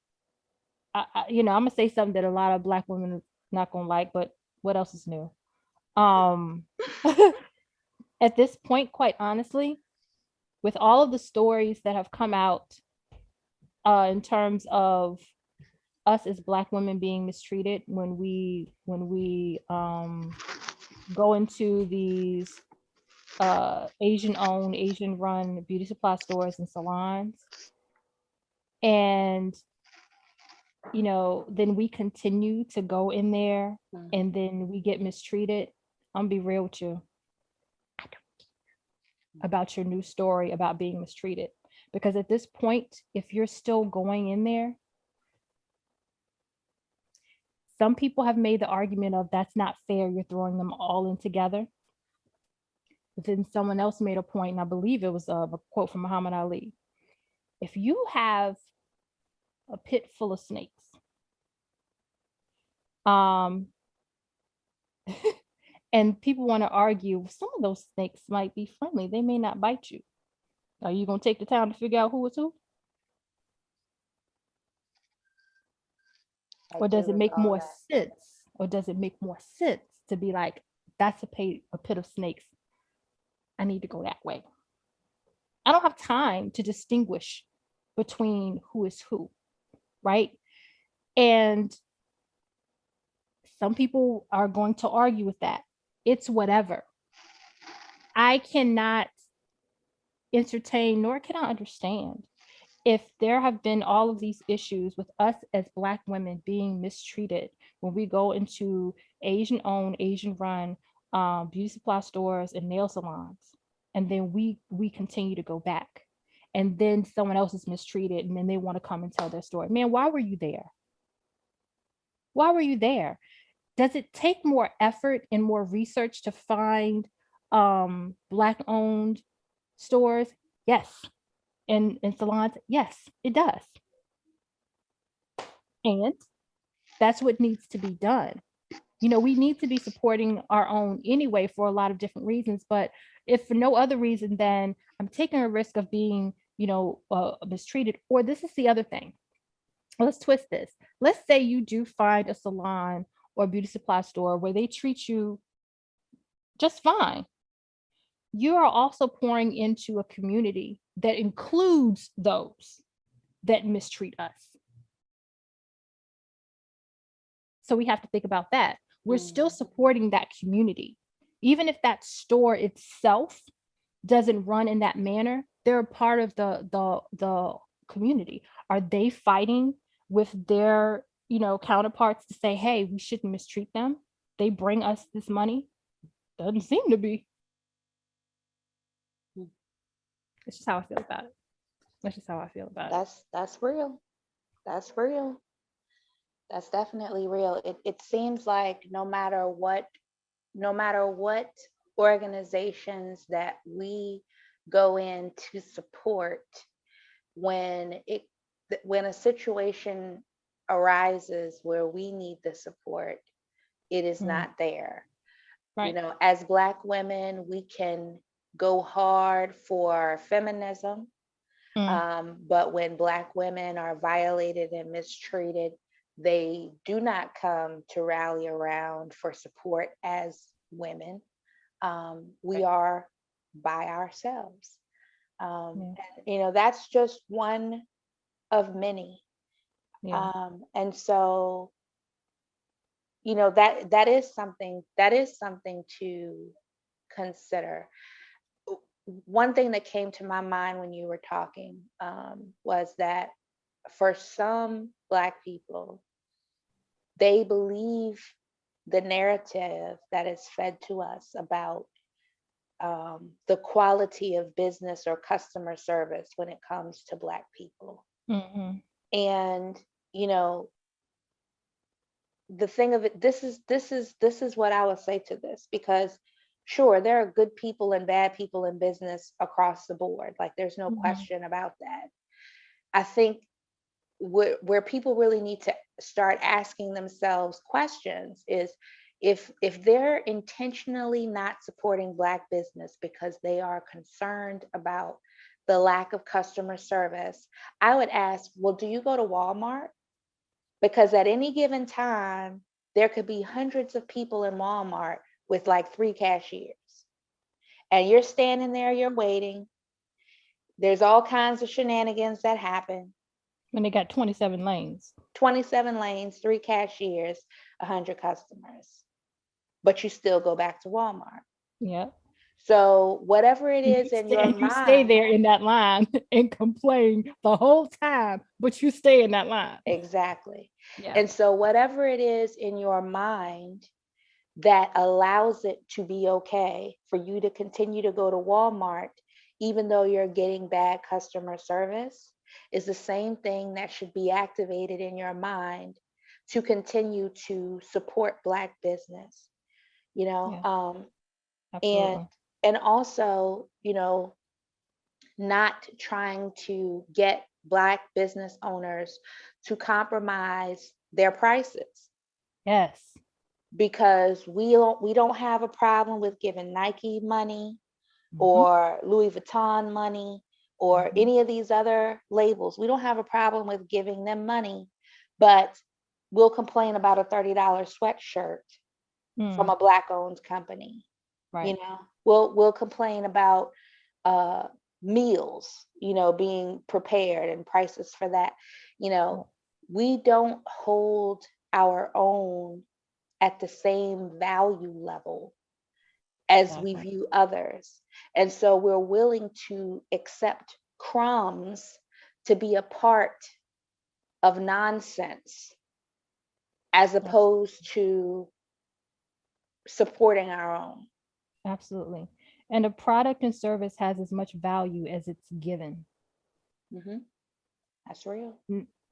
I'm gonna say something that a lot of Black women are not gonna like, but what else is new? Um, at this point, quite honestly, with all of the stories that have come out in terms of us as Black women being mistreated when we go into these Asian owned, Asian run beauty supply stores and salons, and then we continue to go in there and then we get mistreated. I'm gonna be real with you. I don't care about your new story about being mistreated, because at this point, if you're still going in there, some people have made the argument of that's not fair, you're throwing them all in together. But then someone else made a point, and I believe it was a quote from Muhammad Ali. If you have a pit full of snakes, um, and people want to argue, some of those snakes might be friendly, they may not bite you. Are you gonna take the time to figure out who is who? Or does it make more sense? Or does it make more sense to be like, that's a pit of snakes, I need to go that way? I don't have time to distinguish between who is who, right? And some people are going to argue with that. It's whatever. I cannot entertain, nor can I understand, if there have been all of these issues with us as Black women being mistreated when we go into Asian owned, Asian run beauty supply stores and nail salons, and then we continue to go back, and then someone else is mistreated, and then they want to come and tell their story. Man, why were you there? Why were you there? Does it take more effort and more research to find Black owned stores? Yes. And salons? Yes, it does. And that's what needs to be done. We need to be supporting our own anyway for a lot of different reasons, but if for no other reason than I'm taking a risk of being, mistreated. Or this is the other thing. Let's twist this. Let's say you do find a salon or a beauty supply store where they treat you just fine. You are also pouring into a community that includes those that mistreat us. So we have to think about that. We're still supporting that community. Even if that store itself doesn't run in that manner, they're a part of the community. Are they fighting with their counterparts to say, hey, we shouldn't mistreat them? They bring us this money? Doesn't seem to be. It's just how I feel about it. That's just how I feel about it. That's real. That's real. That's definitely real. It seems like no matter what organizations that we go in to support, when a situation arises where we need the support, it is not there. Right. As Black women, we can go hard for feminism. But when Black women are violated and mistreated, they do not come to rally around for support as women. We are by ourselves. And, that's just one of many. And so, that is something to consider. One thing that came to my mind when you were talking was that for some Black people, they believe the narrative that is fed to us about the quality of business or customer service when it comes to Black people. Mm-hmm. And, you know, the thing of it, this is what I would say to this, because sure, there are good people and bad people in business across the board. Like, there's no Mm-hmm. question about that. I think where people really need to start asking themselves questions is, if they're intentionally not supporting Black business because they are concerned about the lack of customer service, I would ask, well, do you go to Walmart? Because at any given time, there could be hundreds of people in Walmart with like 3 cashiers. And you're standing there, you're waiting. There's all kinds of shenanigans that happen. When they got 27 lanes. 27 lanes, 3 cashiers, 100 customers. But you still go back to Walmart. Yeah. So whatever it is in your You mind, stay there in that line and complain the whole time, but you stay in that line. Exactly. Yeah. And so whatever it is in your mind that allows it to be okay for you to continue to go to Walmart, even though you're getting bad customer service, is the same thing that should be activated in your mind to continue to support Black business, you know. Yeah. And Absolutely. also, you know, not trying to get Black business owners to compromise their prices, Yes. because we don't have a problem with giving Nike money Mm-hmm. or Louis Vuitton money or Mm-hmm. any of these other labels. We don't have a problem with giving them money, but we'll complain about a $30 sweatshirt from a Black owned company. Right. You know, we'll complain about meals, you know, being prepared and prices for that. You know, we don't hold our own at the same value level as we Exactly. view others. And so we're willing to accept crumbs to be a part of nonsense as opposed to supporting our own. Absolutely. And a product and service has as much value as it's given. Mm-hmm. That's real.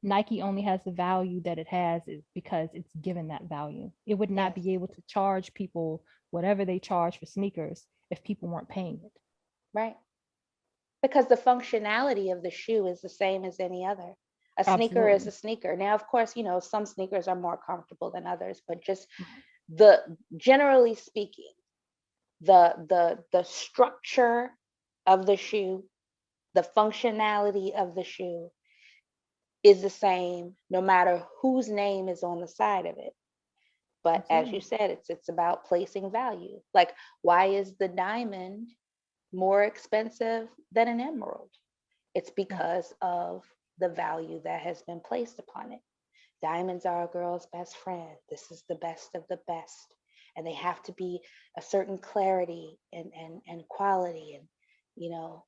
Nike only has the value that it has is because it's given that value. It would not Yes. be able to charge people whatever they charge for sneakers if people weren't paying it. Right. Because the functionality of the shoe is the same as any other. A sneaker is Absolutely. a sneaker. Now, of course, you know, some sneakers are more comfortable than others, but just generally speaking, the structure of the shoe, the functionality of the shoe is the same no matter whose name is on the side of it. But as you said, it's about placing value. Like, why is the diamond more expensive than an emerald? It's because of the value that has been placed upon it. Diamonds are a girl's best friend. This is the best of the best. And they have to be a certain clarity and quality. And, you know,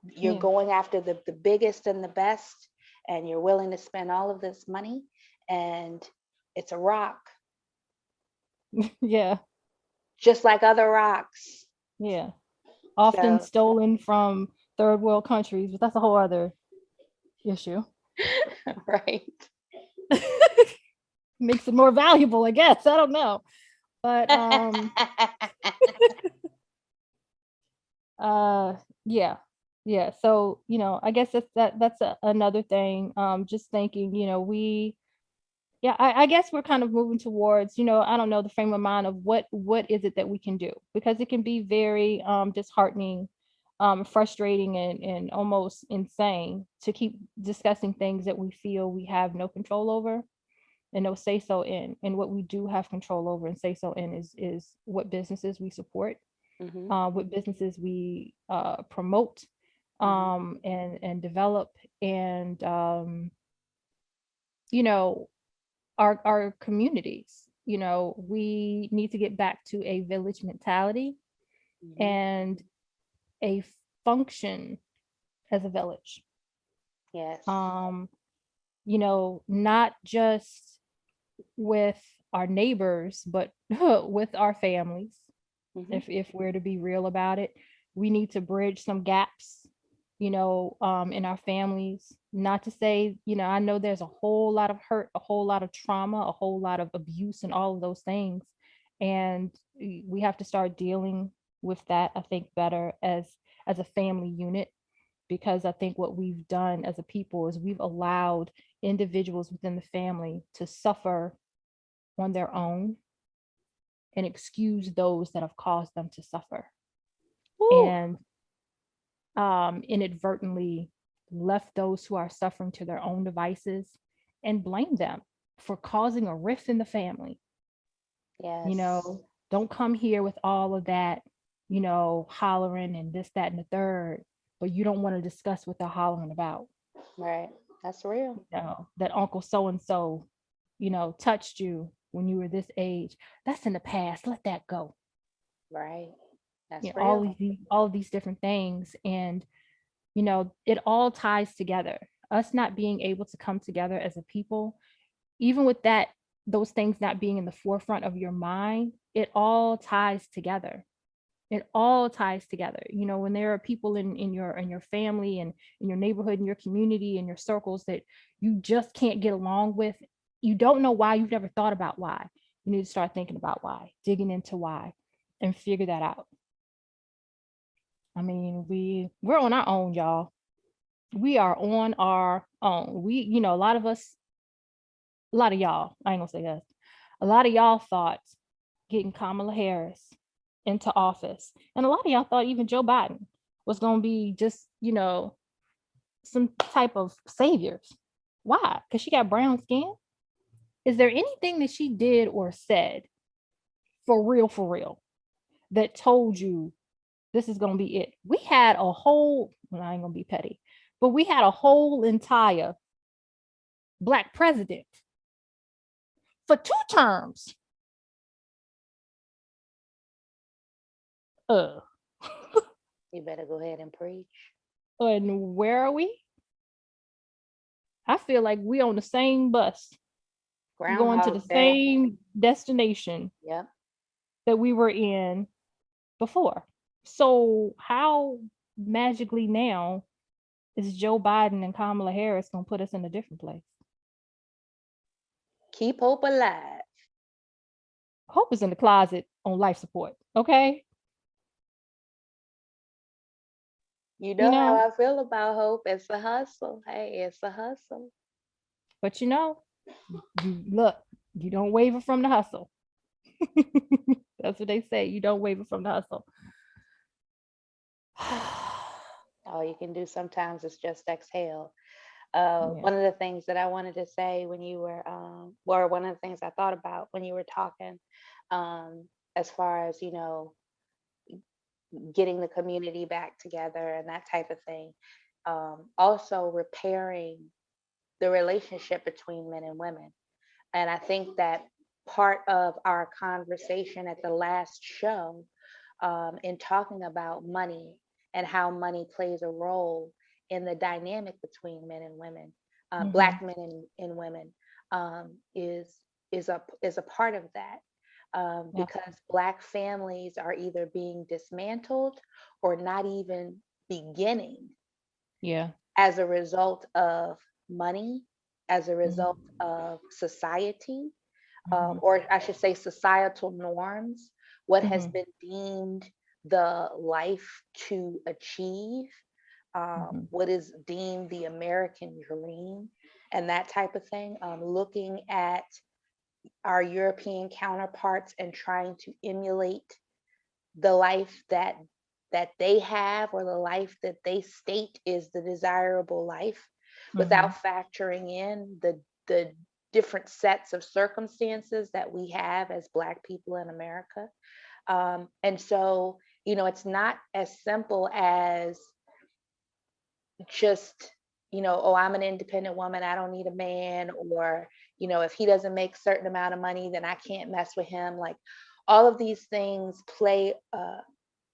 you're going after the biggest and the best, and you're willing to spend all of this money, and it's a rock. Yeah. Just like other rocks. Yeah. Often stolen from third world countries, but that's a whole other issue. Right. Makes it more valuable, I guess. I don't know. But yeah. Yeah. So, you know, I guess that's another thing. Just thinking, you know, I guess we're kind of moving towards, you know, I don't know, the frame of mind of what is it that we can do, because it can be very disheartening, frustrating, and almost insane to keep discussing things that we feel we have no control over and no say so in. And what we do have control over and say so in is what businesses we support, what businesses we promote, and develop, and you know, our communities. You know, we need to get back to a village mentality and a function as a village. Yes. You know, not just with our neighbors, but with our families, Hmm. if we're to be real about it. We need to bridge some gaps, in our families. Not to say, I know there's a whole lot of hurt, a whole lot of trauma, a whole lot of abuse, and all of those things. And we have to start dealing with that, I think, better as a family unit, because I think what we've done as a people is we've allowed individuals within the family to suffer on their own and excuse those that have caused them to suffer, Woo. and inadvertently left those who are suffering to their own devices and blame them for causing a rift in the family. you Yes. know don't come here with all of that, hollering and this, that, and the third, but you don't want to discuss what they're hollering about. Right. That's real. That uncle so and so, touched you when you were this age. That's in the past. Let that go. Right. That's All real. of these different things, and it all ties together. Us not being able to come together as a people, even with that, those things not being in the forefront of your mind, it all ties together. It all ties together. When there are people in your family and in your neighborhood, in your community, in your circles that you just can't get along with, you don't know why, you've never thought about why. You need to start thinking about why, digging into why, and figure that out. I mean, we're on our own, y'all. We are on our own. A lot of us, a lot of y'all, I ain't gonna say us, a lot of y'all thought getting Kamala Harris into office, and a lot of y'all thought even Joe Biden was gonna be just, some type of saviors. Why? Because she got brown skin? Is there anything that she did or said for real, that told you this is gonna be it? We had a whole, well, I ain't gonna be petty, but we had a whole entire Black president for 2 terms. Uh, You better go ahead and preach. and where are we? I feel like we on the same bus, going to the Groundhog Day. same destination Yep. that we were in before. So how magically now is Joe Biden and Kamala Harris gonna put us in a different place? Keep hope alive. Hope is in the closet on life support. Okay. You You know how know, I feel about hope. It's a hustle. Hey, it's a hustle. but you look, you don't waver from the hustle. That's what they say. You don't waver from the hustle. All you can do sometimes is just exhale. Yeah. One of the things that I wanted to say when you were, or one of the things I thought about when you were talking, as far as, getting the community back together and that type of thing. Also repairing the relationship between men and women. And I think that part of our conversation at the last show, in talking about money and how money plays a role in the dynamic between men and women, Mm-hmm. Black men and women, is a part of that, because Absolutely. Black families are either being dismantled or not even beginning Yeah. as a result of money, as a Mm-hmm. result of society, Mm-hmm. or I should say societal norms, what has Mm-hmm. been deemed the life to achieve, Mm-hmm. what is deemed the American dream, and that type of thing. Looking at our European counterparts and trying to emulate the life that they have, or the life that they state is the desirable life, Mm-hmm. without factoring in the different sets of circumstances that we have as Black people in America. And so, it's not as simple as just, oh, I'm an independent woman, I don't need a man, or, if he doesn't make certain amount of money, then I can't mess with him. Like, all of these things play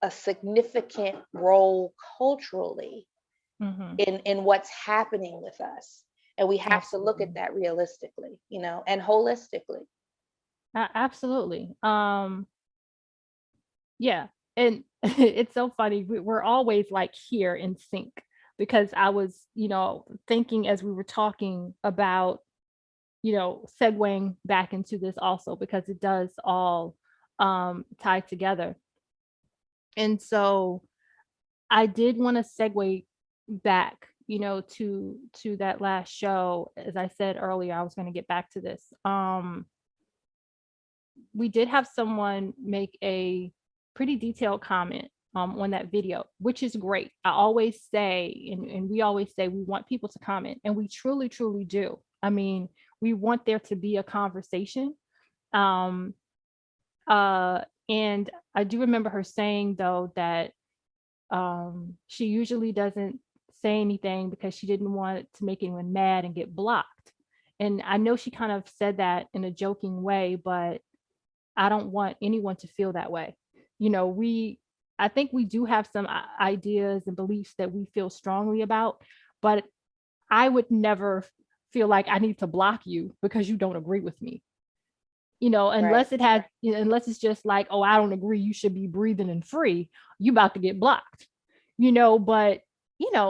a significant role culturally Mm-hmm. in what's happening with us. And we have to look at Absolutely. that realistically, and holistically. Absolutely. Yeah. And it's so funny. We're always like here in sync because I was, thinking as we were talking about, segueing back into this also because it does all tie together. And so I did want to segue back, to that last show. As I said earlier, I was going to get back to this. We did have someone make a pretty detailed comment on that video, which is great. I always say, and we always say, we want people to comment, and we truly, truly do. I mean, we want there to be a conversation. Um, and I do remember her saying, though, that she usually doesn't say anything because she didn't want to make anyone mad and get blocked. And I know she kind of said that in a joking way, but I don't want anyone to feel that way. I think we do have some ideas and beliefs that we feel strongly about, but I would never feel like I need to block you because you don't agree with me. Right. Unless it's just like, oh, I don't agree, you should be breathing and free, you about to get blocked. But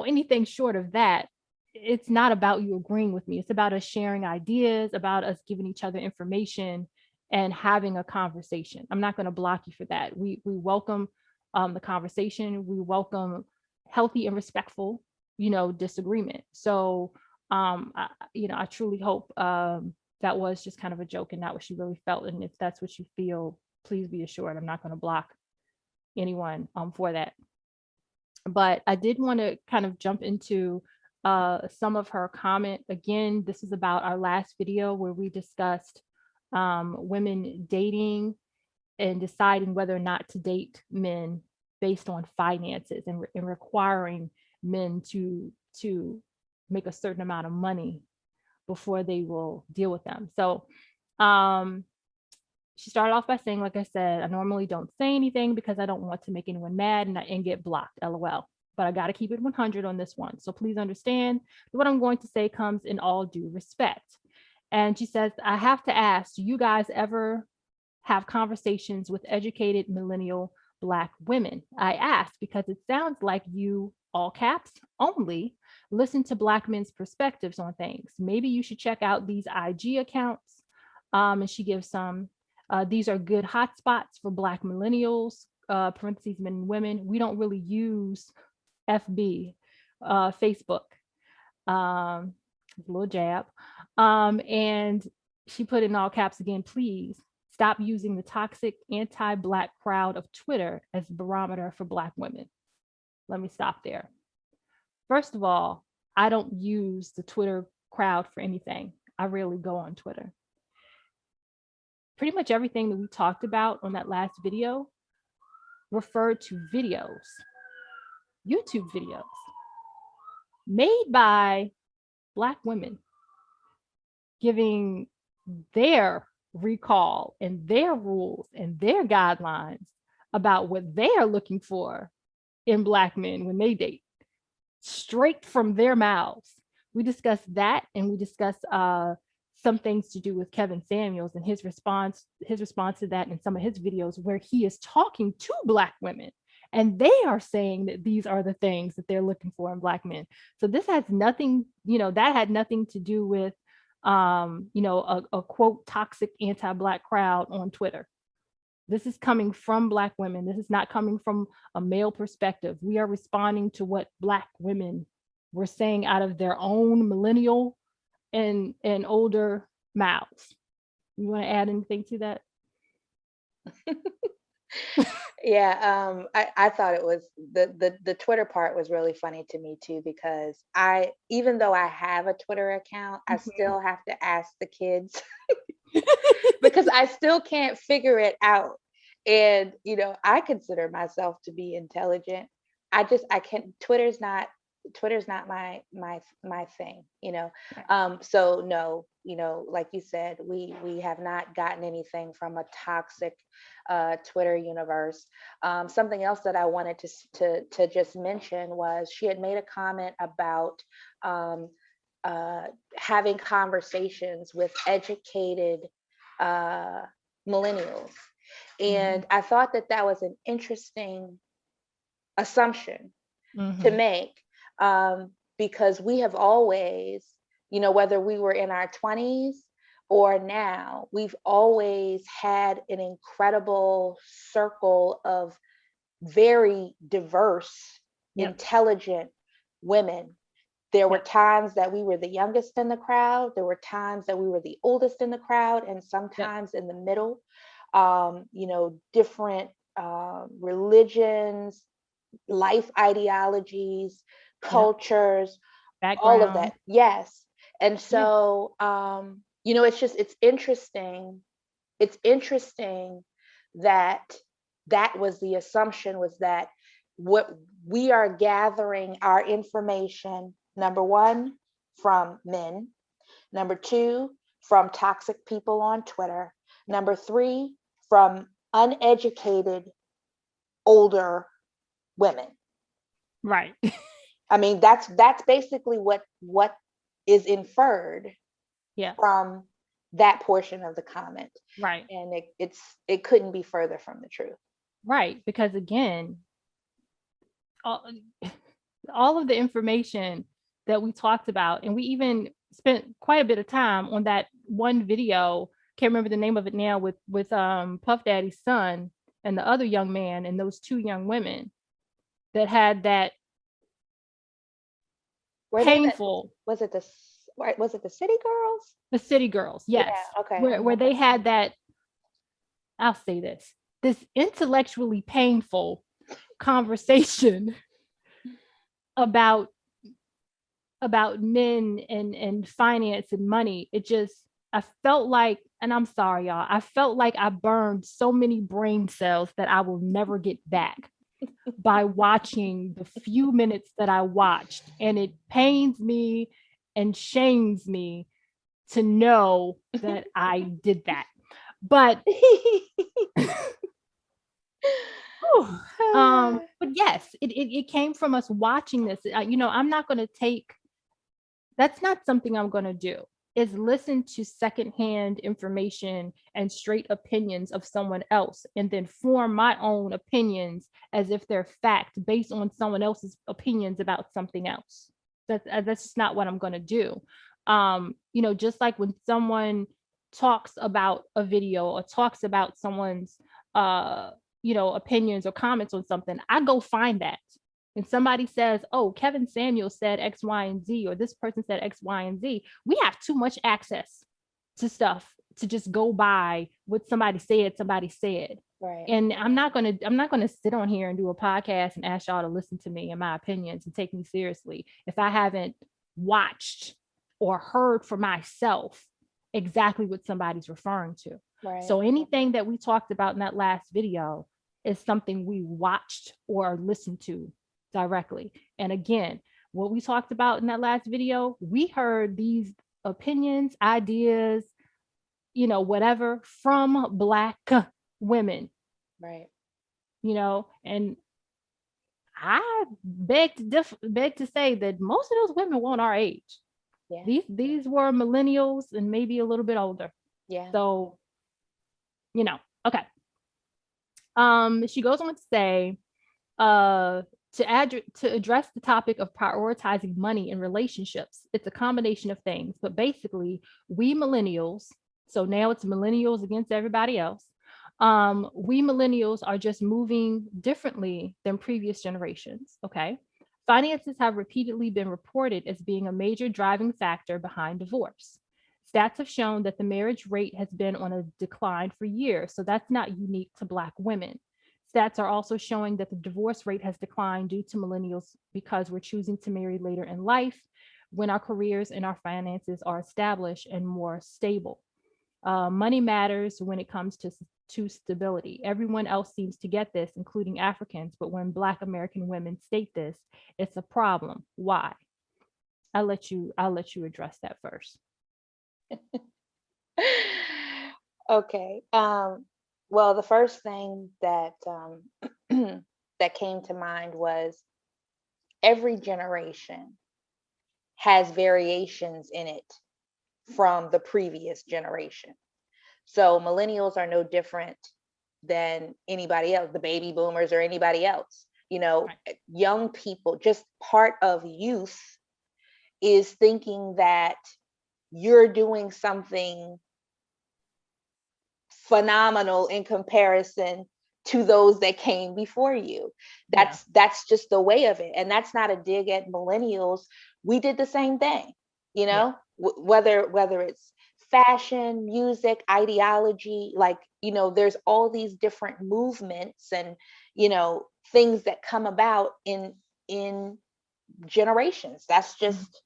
anything short of that, it's not about you agreeing with me. It's about us sharing ideas, about us giving each other information and having a conversation. I'm not going to block you for that. We welcome the conversation. We welcome healthy and respectful, disagreement. So I truly hope that was just kind of a joke and not what she really felt. And if that's what you feel, please be assured I'm not going to block anyone for that. But I did want to kind of jump into some of her comment. Again, this is about our last video where we discussed women dating and deciding whether or not to date men based on finances and requiring men to make a certain amount of money before they will deal with them. So she started off by saying, like I said, I normally don't say anything because I don't want to make anyone mad and get blocked, LOL. But I got to keep it 100 on this one. So please understand that what I'm going to say comes in all due respect. And she says, I have to ask, do you guys ever have conversations with educated millennial Black women? I ask because it sounds like you, all caps only, listen to Black men's perspectives on things. Maybe you should check out these IG accounts. And she gives some. These are good hotspots for Black millennials, parentheses, men and women. We don't really use FB, Facebook, a little jab. And she put in all caps again, please stop using the toxic anti-Black crowd of Twitter as a barometer for Black women. Let me stop there. First of all, I don't use the Twitter crowd for anything. I rarely go on Twitter. Pretty much everything that we talked about on that last video referred to videos, YouTube videos made by Black women giving their recall and their rules and their guidelines about what they are looking for in Black men when they date, straight from their mouths. We discussed that, and we discussed some things to do with Kevin Samuels and his response to that in some of his videos where he is talking to Black women and they are saying that these are the things that they're looking for in Black men. So this has nothing, that had nothing to do with a quote toxic anti-Black crowd on Twitter. This is coming from Black women. This is not coming from a male perspective. We are responding to what Black women were saying out of their own millennial and older mouths. You want to add anything to that? Yeah, I thought it was the Twitter part was really funny to me too, because even though I have a Twitter account, I still have to ask the kids because I still can't figure it out. And I consider myself to be intelligent. I can't. Twitter's not my thing. So no, like you said, we have not gotten anything from a toxic Twitter universe. Something else that I wanted to just mention was she had made a comment about having conversations with educated millennials. And I thought that that was an interesting assumption to Mm-hmm. make, because we have always, whether we were in our 20s or now, we've always had an incredible circle of very diverse, Yep. intelligent women. There were times that we were the youngest in the crowd. There were times that we were the oldest in the crowd, and Yep. sometimes in the middle. Different religions, life ideologies, Yep. cultures, all of Background. that. Yes. And Yeah. so, it's interesting. It's interesting that that was the assumption, was that what we are gathering our information, number one, from men, number two, from toxic people on Twitter, number three, from uneducated older women. Right. I mean, that's basically what is inferred Yeah. from that portion of the comment. Right. And it couldn't be further from the truth. Right. Because again, all, all of the information that we talked about, and we even spent quite a bit of time on that one video. Can't remember the name of it now, with Puff Daddy's son and the other young man and those two young women that had that Were they painful. was it the City Girls? The City Girls, Yeah, yes, okay. where they had that. I'll say this intellectually painful conversation about men and finance and money. It just, I felt like, and I'm sorry y'all, I felt like I burned so many brain cells that I will never get back by watching the few minutes that I watched. And it pains me and shames me to know that I did that. But but yes, it came from us watching this. I'm not going to take, that's not something I'm going to do, is listen to secondhand information and straight opinions of someone else and then form my own opinions as if they're fact based on someone else's opinions about something else. That's just not what I'm going to do. Just like when someone talks about a video or talks about someone's opinions or comments on something, I go find that. And somebody says, oh, Kevin Samuels said X, Y, and Z, or this person said X, Y, and Z, we have too much access to stuff to just go by what somebody said. Right. And I'm not gonna sit on here and do a podcast and ask y'all to listen to me and my opinions and take me seriously if I haven't watched or heard for myself exactly what somebody's referring to. Right. So anything that we talked about in that last video is something we watched or listened to directly. And again, what we talked about in that last video, we heard these opinions, ideas, whatever, from Black women. Right. And I beg to say that most of those women weren't our age. Yeah. These were millennials and maybe a little bit older. Yeah. So, okay. She goes on to say, to address the topic of prioritizing money in relationships, it's a combination of things, but basically we millennials, so now it's millennials against everybody else. We millennials are just moving differently than previous generations. Okay. Finances have repeatedly been reported as being a major driving factor behind divorce. Stats have shown that the marriage rate has been on a decline for years, so that's not unique to Black women. Stats are also showing that the divorce rate has declined due to millennials because we're choosing to marry later in life when our careers and our finances are established and more stable. Money matters when it comes to stability. Everyone else seems to get this, including Africans, but when Black American women state this, it's a problem. Why? I'll let you address that first. Okay. Well, the first thing that that came to mind was every generation has variations in it from the previous generation. So millennials are no different than anybody else, the baby boomers or anybody else. You know, Right. young people, just part of youth is thinking that you're doing something phenomenal in comparison to those that came before you. Yeah. That's just the way of it. And that's not a dig at millennials. We did the same thing, you Yeah. know, whether it's fashion, music, ideology, like, you know, there's all these different movements and, you know, things that come about in generations. That's Mhm. just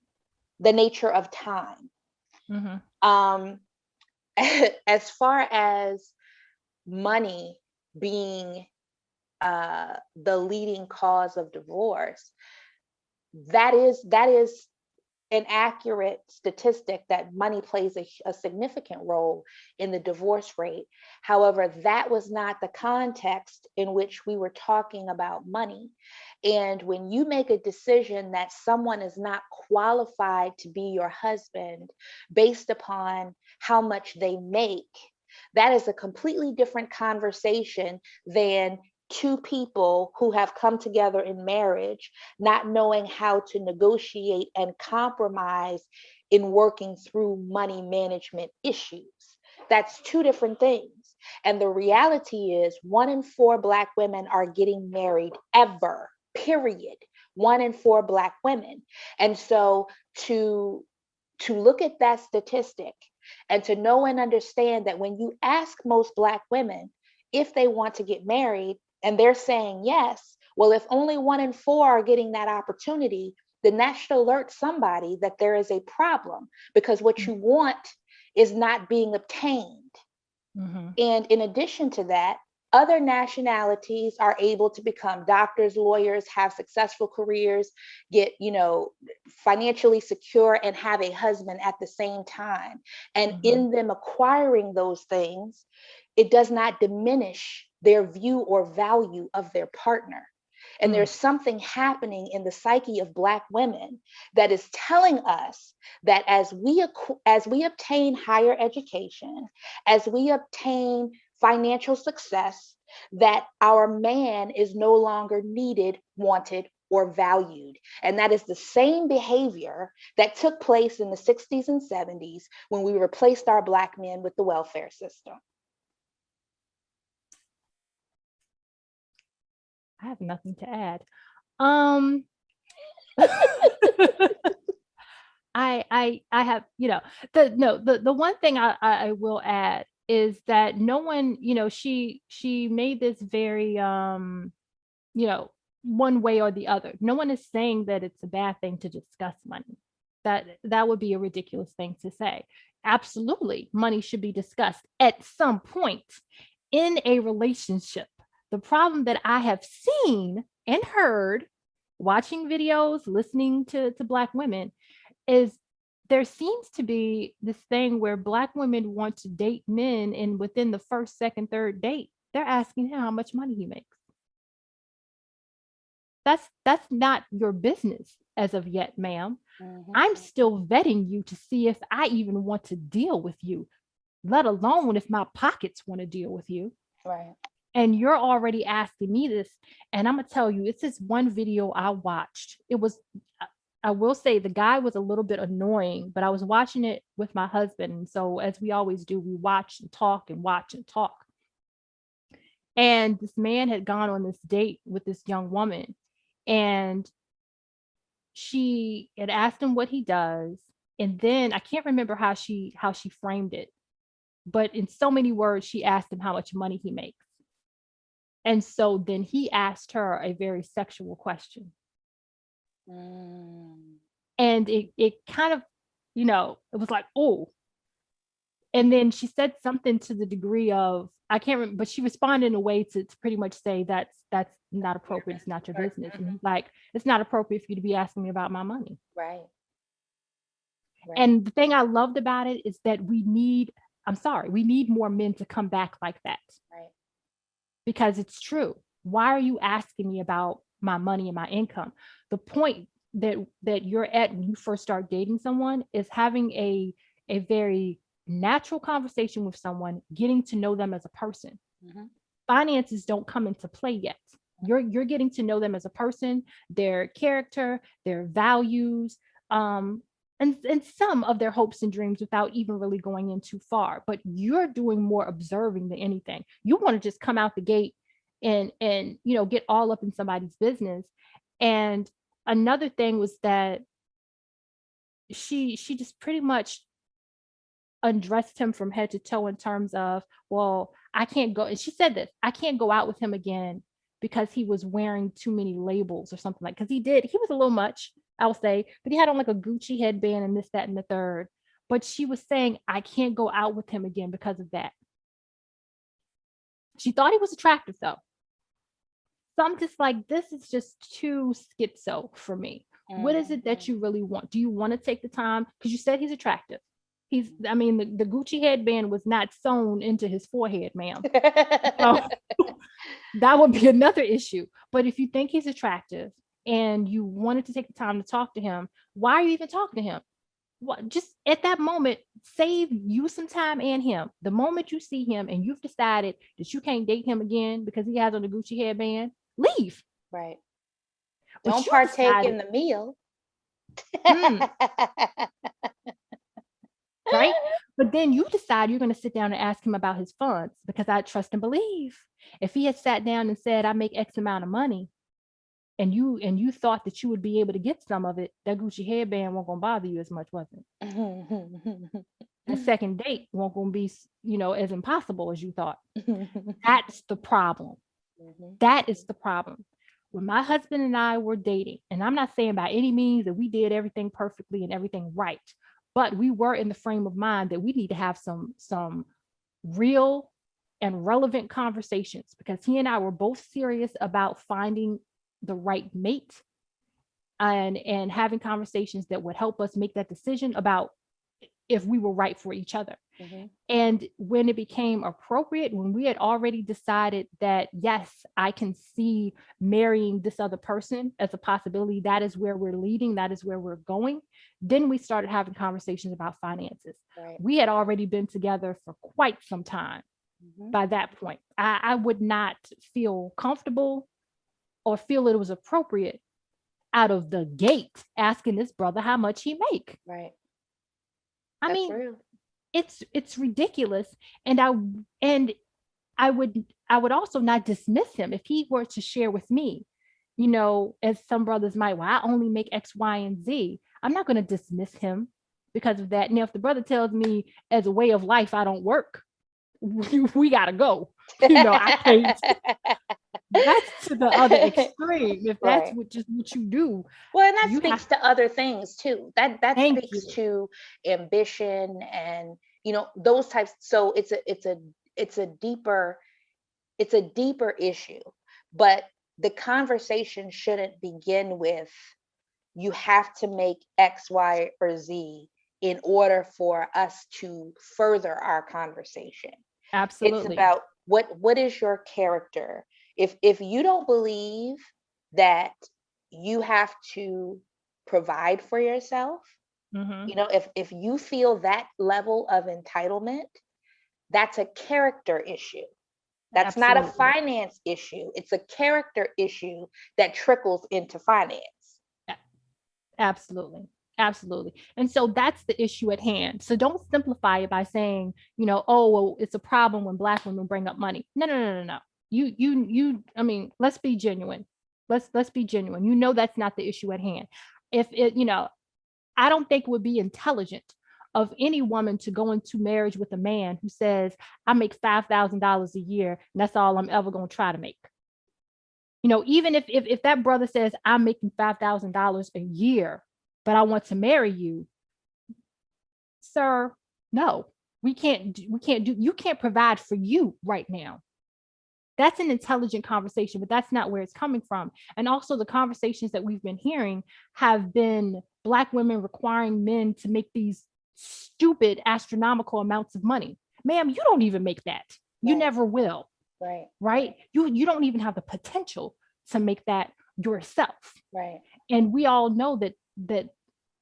the nature of time. Mhm. Um as far as money being the leading cause of divorce, that is an accurate statistic that money plays a significant role in the divorce rate. However, that was not the context in which we were talking about money. And when you make a decision that someone is not qualified to be your husband based upon how much they make, that is a completely different conversation than two people who have come together in marriage not knowing how to negotiate and compromise in working through money management issues. That's two different things. And the reality is, 1 in 4 Black women are getting married ever, period. 1 in 4 Black women. And so to look at that statistic and to know and understand that when you ask most Black women if they want to get married and they're saying yes, well, if only 1 in 4 are getting that opportunity, then that should alert somebody that there is a problem because what you want is not being obtained. Mhm. And in addition to that, other nationalities are able to become doctors, lawyers, have successful careers, get, you know, financially secure and have a husband at the same time. And Mhm. in them acquiring those things, it does not diminish their view or value of their partner. And Mm. there's something happening in the psyche of Black women that is telling us that as we obtain higher education, as we obtain financial success, that our man is no longer needed, wanted, or valued. And that is the same behavior that took place in the 60s and 70s when we replaced our Black men with the welfare system. I have nothing to add. Um, I have, you know, the one thing I will add is that no one, you know, she made this very you know, one way or the other. No one is saying that it's a bad thing to discuss money. That would be a ridiculous thing to say. Absolutely, money should be discussed at some point in a relationship. The problem that I have seen and heard watching videos, listening to Black women is there seems to be this thing where Black women want to date men, and within the first, second, third date, they're asking him how much money he makes. That's not your business as of yet, ma'am. Mhm. I'm still vetting you to see if I even want to deal with you, let alone if my pockets want to deal with you. Right. And you're already asking me this. And I'm gonna tell you, it's this one video I watched. It was, I will say the guy was a little bit annoying, but I was watching it with my husband. And so as we always do, we watch and talk and watch and talk. And this man had gone on this date with this young woman, and she had asked him what he does. And then I can't remember how she framed it, but in so many words, she asked him how much money he makes. And so then he asked her a very sexual question. Mm. And it kind of, you know, it was like, oh. And then she said something to the degree of, I can't remember, but she responded in a way to pretty much say that's not appropriate. It's not your business. And he's like, it's not appropriate for you to be asking me about my money. Right. Right. And the thing I loved about it is that I'm sorry, we need more men to come back like that, Right. because it's true. Why are you asking me about my money and my income? The point that you're at when you first start dating someone is having a very natural conversation with someone, getting to know them as a person. Mhm. finances don't come into play yet. You're getting to know them as a person, their character, their values, and some of their hopes and dreams without even really going in too far. But you're doing more observing than anything. You want to just come out the gate and get all up in somebody's business. And another thing was that she just pretty much undressed him from head to toe in terms of, well, I can't go, and she said this, I can't go out with him again because he was wearing too many labels or something, like, because he was a little much, I'll say, but he had on like a Gucci headband and this, that, and the third. But she was saying, I can't go out with him again because of that. She thought he was attractive though. So I'm just like, this is just too schizo for me. What is it that you really want? Do you want to take the time? Because you said he's attractive. I mean, the Gucci headband was not sewn into his forehead, ma'am. So that would be another issue. But if you think he's attractive and you wanted to take the time to talk to him, why are you even talking to him? What, just at that moment, save you some time and him. The moment you see him and you've decided that you can't date him again because he has on the Gucci headband, leave. Right. But don't partake in the meal. Right? But then you decide you're going to sit down and ask him about his funds, because I trust and believe. If he had sat down and said, I make X amount of money, and you thought that you would be able to get some of it, that Gucci headband won't gonna bother you as much, was it? The second date won't gonna be, as impossible as you thought. That's the problem. That is the problem. When my husband and I were dating, and I'm not saying by any means that we did everything perfectly and everything right, but we were in the frame of mind that we need to have some real and relevant conversations, because he and I were both serious about finding the right mate and having conversations that would help us make that decision about if we were right for each other. And when it became appropriate, when we had already decided that, yes, I can see marrying this other person as a possibility, that is where we're leading, that is where we're going, then we started having conversations about finances. Right. We had already been together for quite some time. By that point, I would not feel comfortable or feel it was appropriate out of the gate asking this brother how much he make. Right. I mean, real. It's ridiculous. And I would also not dismiss him if he were to share with me, as some brothers might, well, I only make X, Y, and Z. I'm not going to dismiss him because of that. Now, if the brother tells me as a way of life, I don't work, we gotta go. I can't. That's to the other extreme. If that's what you do. Well, and that speaks to other things too. That speaks to ambition and those types. So it's a deeper issue. But the conversation shouldn't begin with, you have to make X, Y, or Z in order for us to further our conversation. Absolutely. It's about what is your character. If you don't believe that you have to provide for yourself, if you feel that level of entitlement, that's a character issue. That's Absolutely. Not a finance issue. It's a character issue that trickles into finance. Absolutely. Absolutely. And so that's the issue at hand. So don't simplify it by saying, oh, well, it's a problem when Black women bring up money. No. I mean, let's be genuine. Let's be genuine. That's not the issue at hand. If it, I don't think it would be intelligent of any woman to go into marriage with a man who says, I make $5,000 a year, and that's all I'm ever going to try to make. Even if that brother says, I'm making $5,000 a year, but I want to marry you, sir, no, you can't provide for you right now. That's an intelligent conversation, but that's not where it's coming from. And also the conversations that we've been hearing have been Black women requiring men to make these stupid astronomical amounts of money. Ma'am, you don't even make that. You right. never will. Right. You don't even have the potential to make that yourself. Right. And we all know that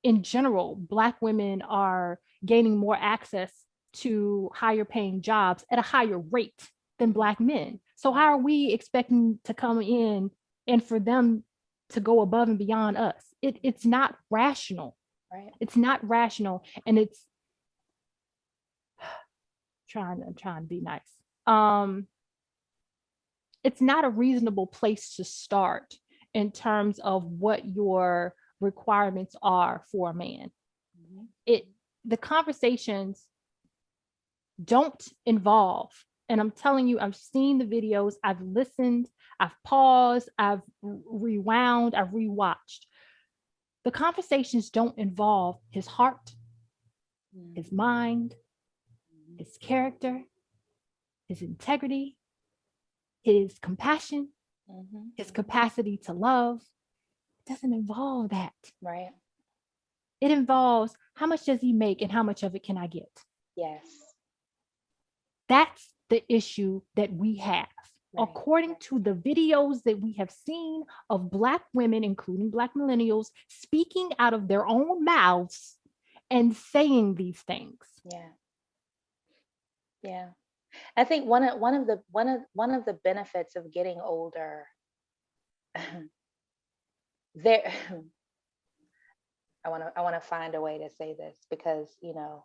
in general, Black women are gaining more access to higher paying jobs at a higher rate than Black men. So how are we expecting to come in and for them to go above and beyond us? It's not rational. Right. It's not rational. And it's trying to be nice. It's not a reasonable place to start in terms of what your requirements are for a man. The conversations don't involve, and I'm telling you, I've seen the videos, I've listened, I've paused, I've rewound, I've rewatched. The conversations don't involve his heart, his mind, his character, his integrity, his compassion, his capacity to love. It doesn't involve that. Right. It involves how much does he make and how much of it can I get? Yes. That's the issue that we have. Right. According to the videos that we have seen of Black women, including Black millennials, speaking out of their own mouths and saying these things. Yeah. Yeah. I think one of the benefits of getting older, there, I want to find a way to say this, because, you know,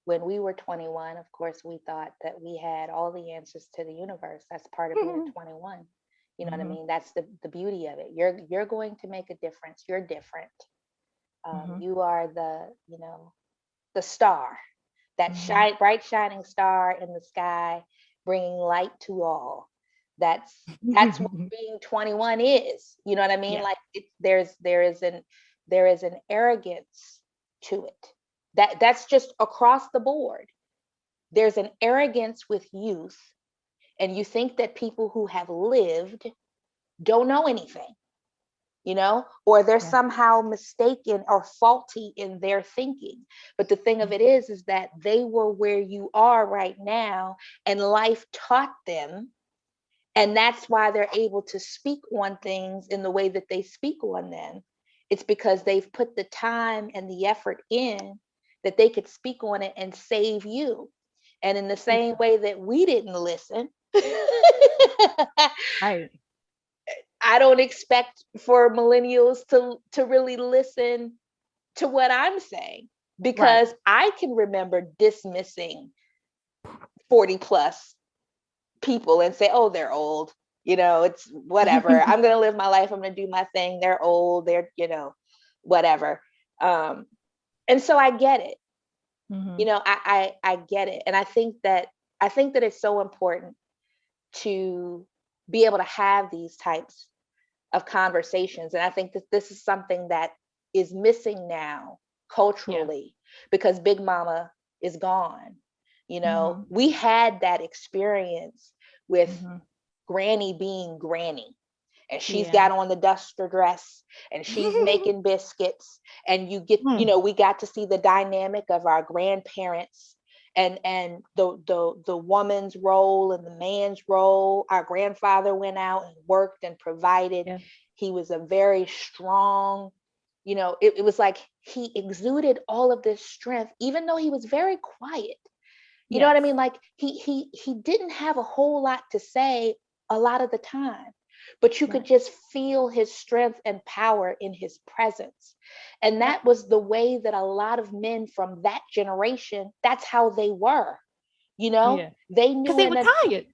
when we were 21, of course, we thought that we had all the answers to the universe. That's part of being 21. You know what I mean? That's the beauty of it. You're going to make a difference. You're different. You are the star, that bright shining star in the sky, bringing light to all. That's what being 21 is. You know what I mean? Yeah. Like there is an arrogance to it. That's just across the board. There's an arrogance with youth, and you think that people who have lived don't know anything, you know, or they're somehow mistaken or faulty in their thinking. But the thing of it is that they were where you are right now, and life taught them. And that's why they're able to speak on things in the way that they speak on them. It's because they've put the time and the effort in that they could speak on it and save you. And in the same way that we didn't listen, right. I don't expect for millennials to really listen to what I'm saying, because I can remember dismissing 40 plus people and say, oh, they're old. You know, it's whatever. I'm going to live my life. I'm going to do my thing. They're old. They're, you know, whatever. And so I get it. You know, I get it. And I think that it's so important to be able to have these types of conversations. And I think that this is something that is missing now culturally, because Big Mama is gone. You know, we had that experience with Granny being Granny, and she's got on the duster dress and she's making biscuits, and you get, you know, we got to see the dynamic of our grandparents and the woman's role and the man's role. Our grandfather went out and worked and provided. He was a very strong, you know, it was like he exuded all of this strength, even though he was very quiet. You know what I mean? Like he didn't have a whole lot to say a lot of the time, but you could just feel his strength and power in his presence. And that was the way that a lot of men from that generation, that's how they were, you know, they knew, because they were tired.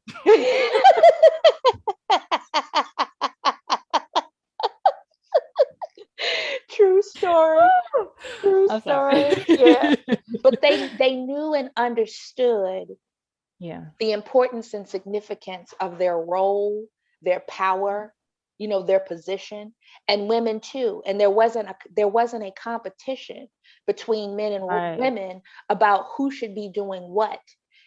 True story. True story. Yeah. But they knew and understood the importance and significance of their role, their power, you know, their position, and women too. And there wasn't a competition between men and women about who should be doing what.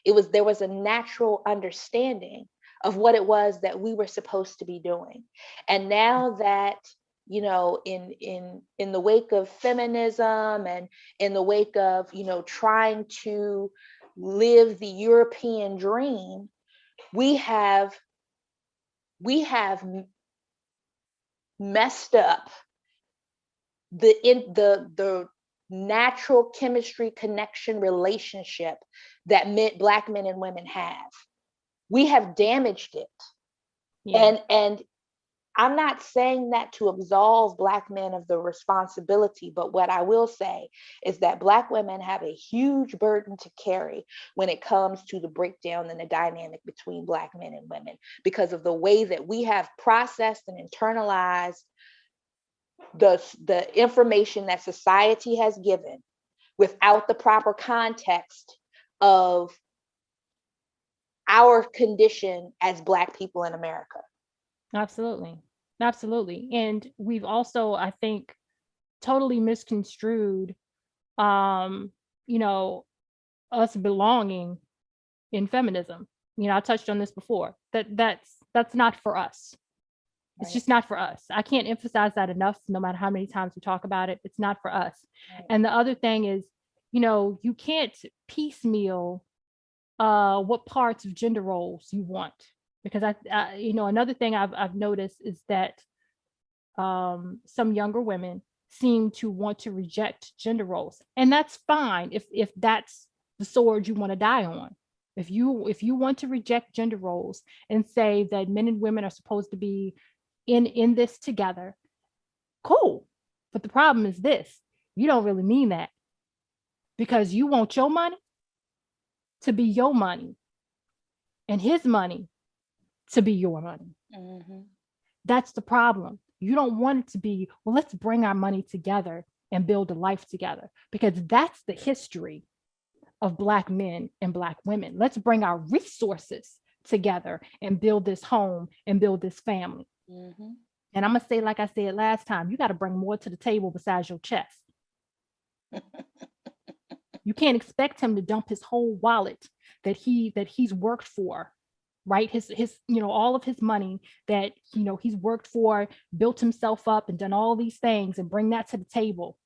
There was a natural understanding of what it was that we were supposed to be doing. And now that, you know, in the wake of feminism and in the wake of, you know, trying to live the European dream, we have messed up the natural chemistry connection relationship that Black men and women have. We have damaged it. Yeah. And I'm not saying that to absolve Black men of the responsibility, but what I will say is that Black women have a huge burden to carry when it comes to the breakdown and the dynamic between Black men and women, because of the way that we have processed and internalized the information that society has given without the proper context of our condition as Black people in America. Absolutely. Absolutely. And we've also, I think, totally misconstrued, you know, us belonging in feminism. You know, I touched on this before. That's not for us. It's just not for us. I can't emphasize that enough, no matter how many times we talk about it. It's not for us. Right. And the other thing is, you know, you can't piecemeal what parts of gender roles you want, because I you know, another thing I've noticed is that some younger women seem to want to reject gender roles, and that's fine if that's the sword you want to die on. If you want to reject gender roles and say that men and women are supposed to be in this together, cool. But the problem is this: you don't really mean that, because you want your money to be your money and his money to be your money. Mm-hmm. That's the problem. You don't want it to be, well, let's bring our money together and build a life together, because that's the history of Black men and Black women. Let's bring our resources together and build this home and build this family. Mm-hmm. And I'm going to say, like I said last time, you got to bring more to the table besides your chest. You can't expect him to dump his whole wallet that he's worked for, right? His you know, all of his money that, you know, he's worked for, built himself up and done all these things, and bring that to the table.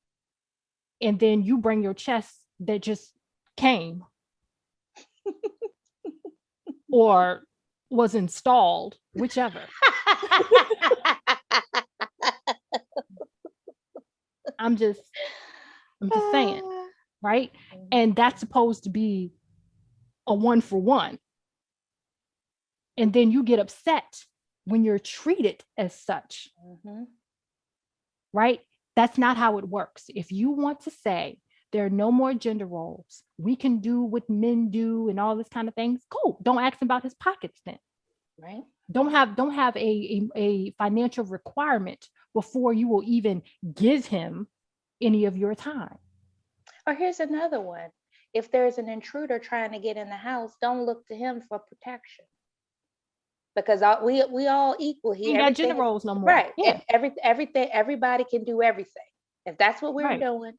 And then you bring your chest that just came or was installed, whichever. I'm just saying, right? And that's supposed to be a 1-for-1. And then you get upset when you're treated as such. Mm-hmm. Right? That's not how it works. If you want to say there are no more gender roles, we can do what men do and all this kind of things, cool. Don't ask him about his pockets then. Right. Don't have a financial requirement before you will even give him any of your time. Or here's another one. If there's an intruder trying to get in the house, don't look to him for protection. Because we all equal here. You got gender roles no more. Right. Yeah. Everything, everybody can do everything. If that's what we're doing,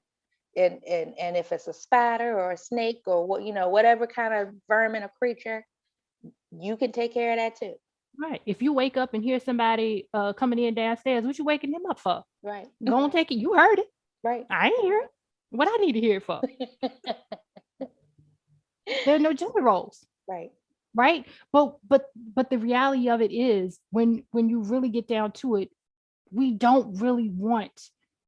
and if it's a spider or a snake or what, you know, whatever kind of vermin or creature, you can take care of that too. Right. If you wake up and hear somebody coming in downstairs, what you waking them up for? Right. Go and take it. You heard it. Right. I ain't hear it. What I need to hear it for? There are no gender roles. Right. Right. But the reality of it is, when you really get down to it, we don't really want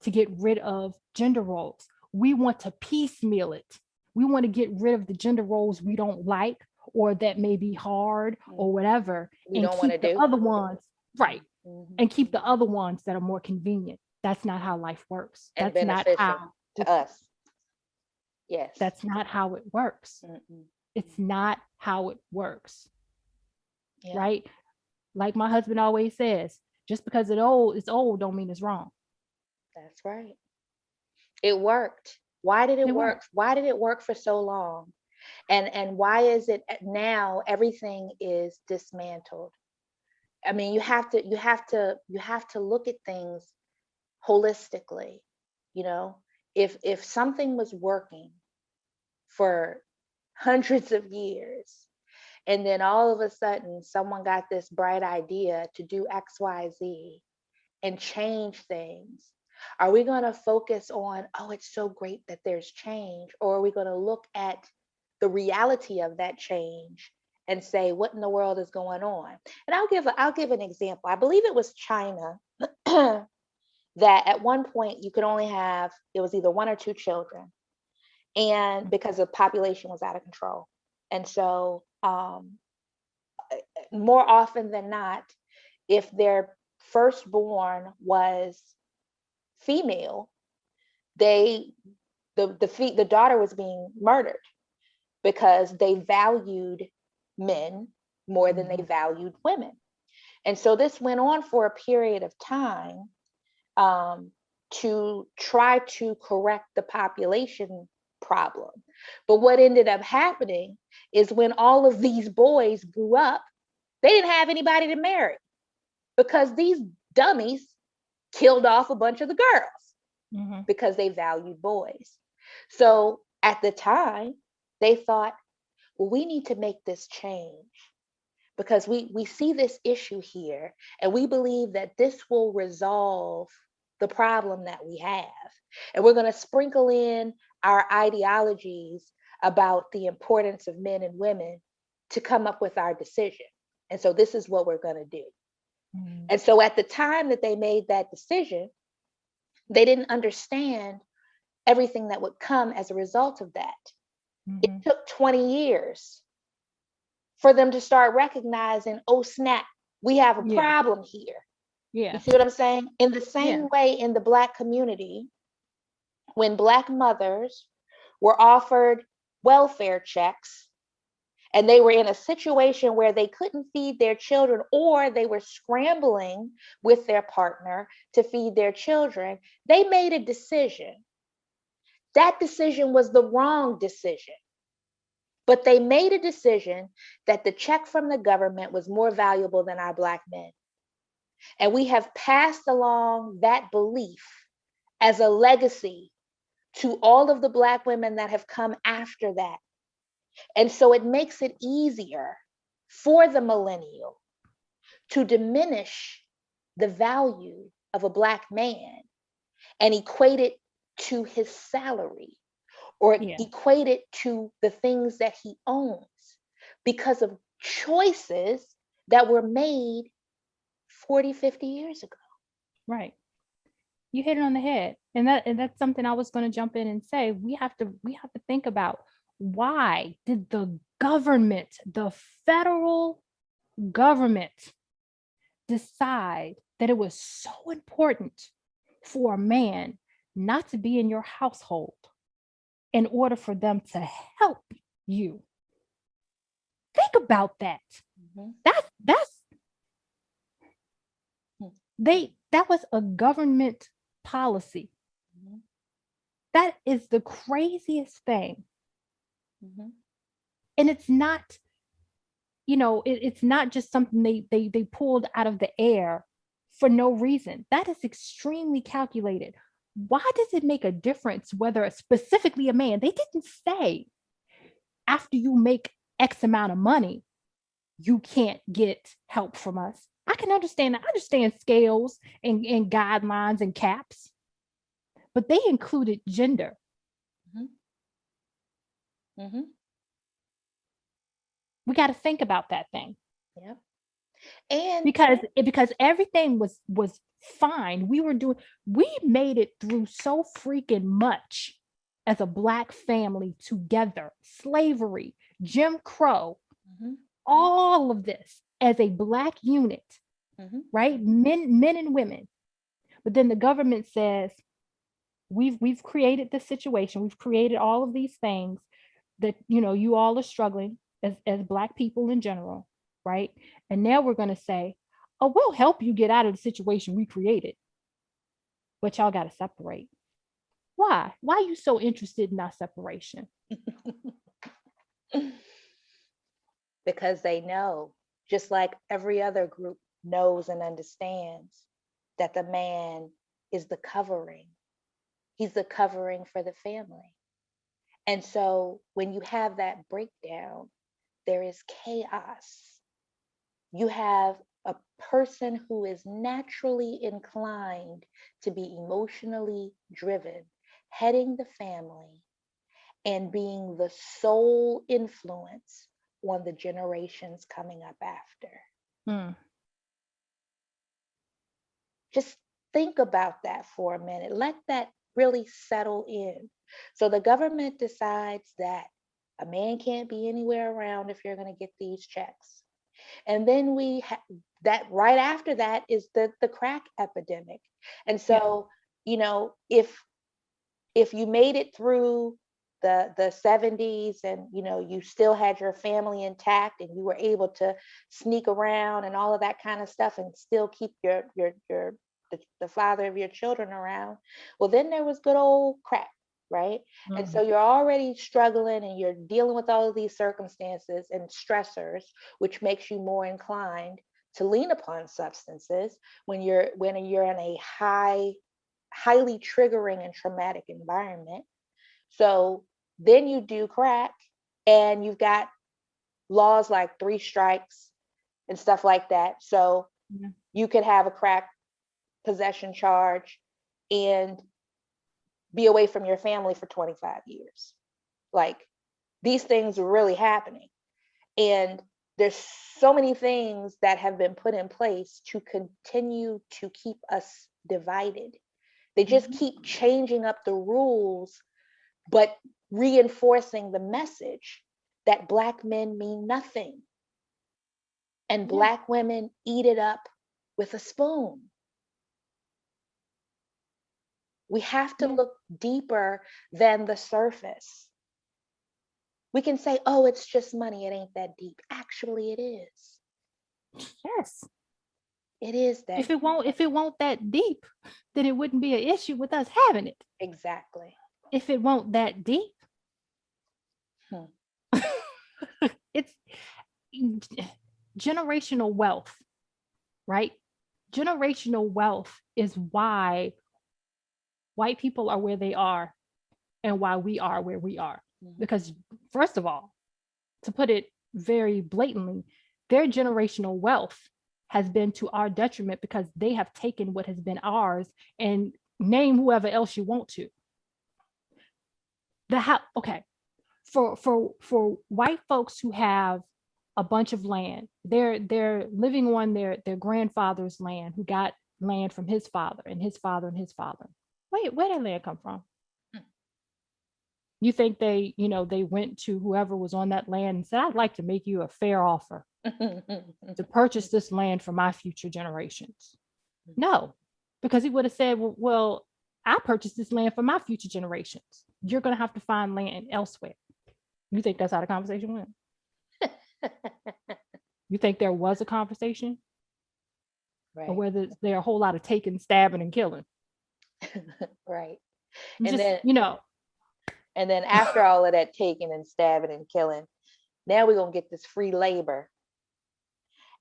to get rid of gender roles. We want to piecemeal it. We want to get rid of the gender roles we don't like, or that may be hard, or whatever, we don't want to do other ones, right? Mm-hmm. And keep the other ones that are more convenient. That's not how life works. And that's not how to us. Yes. That's not how it works. Mm-mm. It's not how it works. Yeah. Right? Like my husband always says, just because it's old don't mean it's wrong. That's right. It worked. Why did it work? Why did it work for so long? And why is it now everything is dismantled? I mean, you have to look at things holistically. You know, if something was working for hundreds of years, and then all of a sudden someone got this bright idea to do XYZ and change things, are we going to focus on, oh, it's so great that there's change? Or are we going to look at the reality of that change and say, what in the world is going on? And I'll give an example. I believe it was China that at one point you could only have, it was either 1 or 2 children, and because the population was out of control. And so more often than not, if their firstborn was female, the daughter was being murdered because they valued men more than they valued women. And so this went on for a period of time, to try to correct the population problem. But what ended up happening is when all of these boys grew up, they didn't have anybody to marry because these dummies killed off a bunch of the girls because they valued boys. So at the time, they thought, well, we need to make this change because we see this issue here and we believe that this will resolve the problem that we have. And we're going to sprinkle in our ideologies about the importance of men and women to come up with our decision. And so this is what we're going to do. And so at the time that they made that decision, they didn't understand everything that would come as a result of that. It took 20 years for them to start recognizing, oh snap, we have a problem here. You see what I'm saying? In the same way, in the Black community, when Black mothers were offered welfare checks and they were in a situation where they couldn't feed their children, or they were scrambling with their partner to feed their children, they made a decision. That decision was the wrong decision. But they made a decision that the check from the government was more valuable than our Black men. And we have passed along that belief as a legacy to all of the Black women that have come after that. And so it makes it easier for the millennial to diminish the value of a Black man and equate it to his salary or equate it to the things that he owns because of choices that were made 40, 50 years ago. Right. You hit it on the head. And that's something I was going to jump in and say. We have to think about, why did the government, the federal government, decide that it was so important for a man not to be in your household in order for them to help you? Think about that. That was a government policy. That is the craziest thing. And it's not, it's not just something they pulled out of the air for no reason. That is extremely calculated. Why does it make a difference whether it's specifically a man? They didn't say after you make X amount of money, you can't get help from us. I can understand that. I understand scales and guidelines and caps, but they included gender. We got to think about that thing. Yeah. And because everything was fine. We made it through so freaking much as a Black family together. Slavery, Jim Crow, all of this as a Black unit, right? Men and women. But then the government says, we've created this situation. We've created all of these things that, you all are struggling as Black people in general, right? And now we're going to say, oh, we'll help you get out of the situation we created, but y'all got to separate. Why? Why are you so interested in our separation? Because they know, just like every other group knows and understands, that the man is the covering. He's the covering for the family. And so when you have that breakdown, there is chaos. You have a person who is naturally inclined to be emotionally driven, heading the family and being the sole influence on the generations coming up after. Just think about that for a minute. Let that really settle in. So the government decides that a man can't be anywhere around if you're going to get these checks. And then that right after that is the crack epidemic. And so, you know, if you made it through the 70s and you know you still had your family intact and you were able to sneak around and all of that kind of stuff and still keep the father of your children around, well then there was good old crack, right? And so you're already struggling and you're dealing with all of these circumstances and stressors, which makes you more inclined to lean upon substances when you're in a highly triggering and traumatic environment. So then you do crack and you've got laws like 3 strikes and stuff like that. So you could have a crack possession charge and be away from your family for 25 years. Like, these things are really happening. And there's so many things that have been put in place to continue to keep us divided. They just keep changing up the rules, but reinforcing the message that Black men mean nothing. And Black women eat it up with a spoon. We have to look deeper than the surface. We can say, oh, it's just money. It ain't that deep. Actually, it is. Yes. It is that. If it won't that deep, then it wouldn't be an issue with us having it. Exactly. If it won't that deep, it's generational wealth, right? Generational wealth is why white people are where they are and why we are where we are. Because first of all, to put it very blatantly, their generational wealth has been to our detriment because they have taken what has been ours and name whoever else you want to. Okay. For white folks who have a bunch of land, they're living on their grandfather's land, who got land from his father and his father and his father. Wait, where did land come from? You think they went to whoever was on that land and said, I'd like to make you a fair offer to purchase this land for my future generations? No, because he would have said, well, I purchased this land for my future generations. You're going to have to find land elsewhere. You think that's how the conversation went? You think there was a conversation? Right. Or whether there are a whole lot of taking, stabbing, and killing? Right. And then after all of that taking and stabbing and killing, now we're going to get this free labor.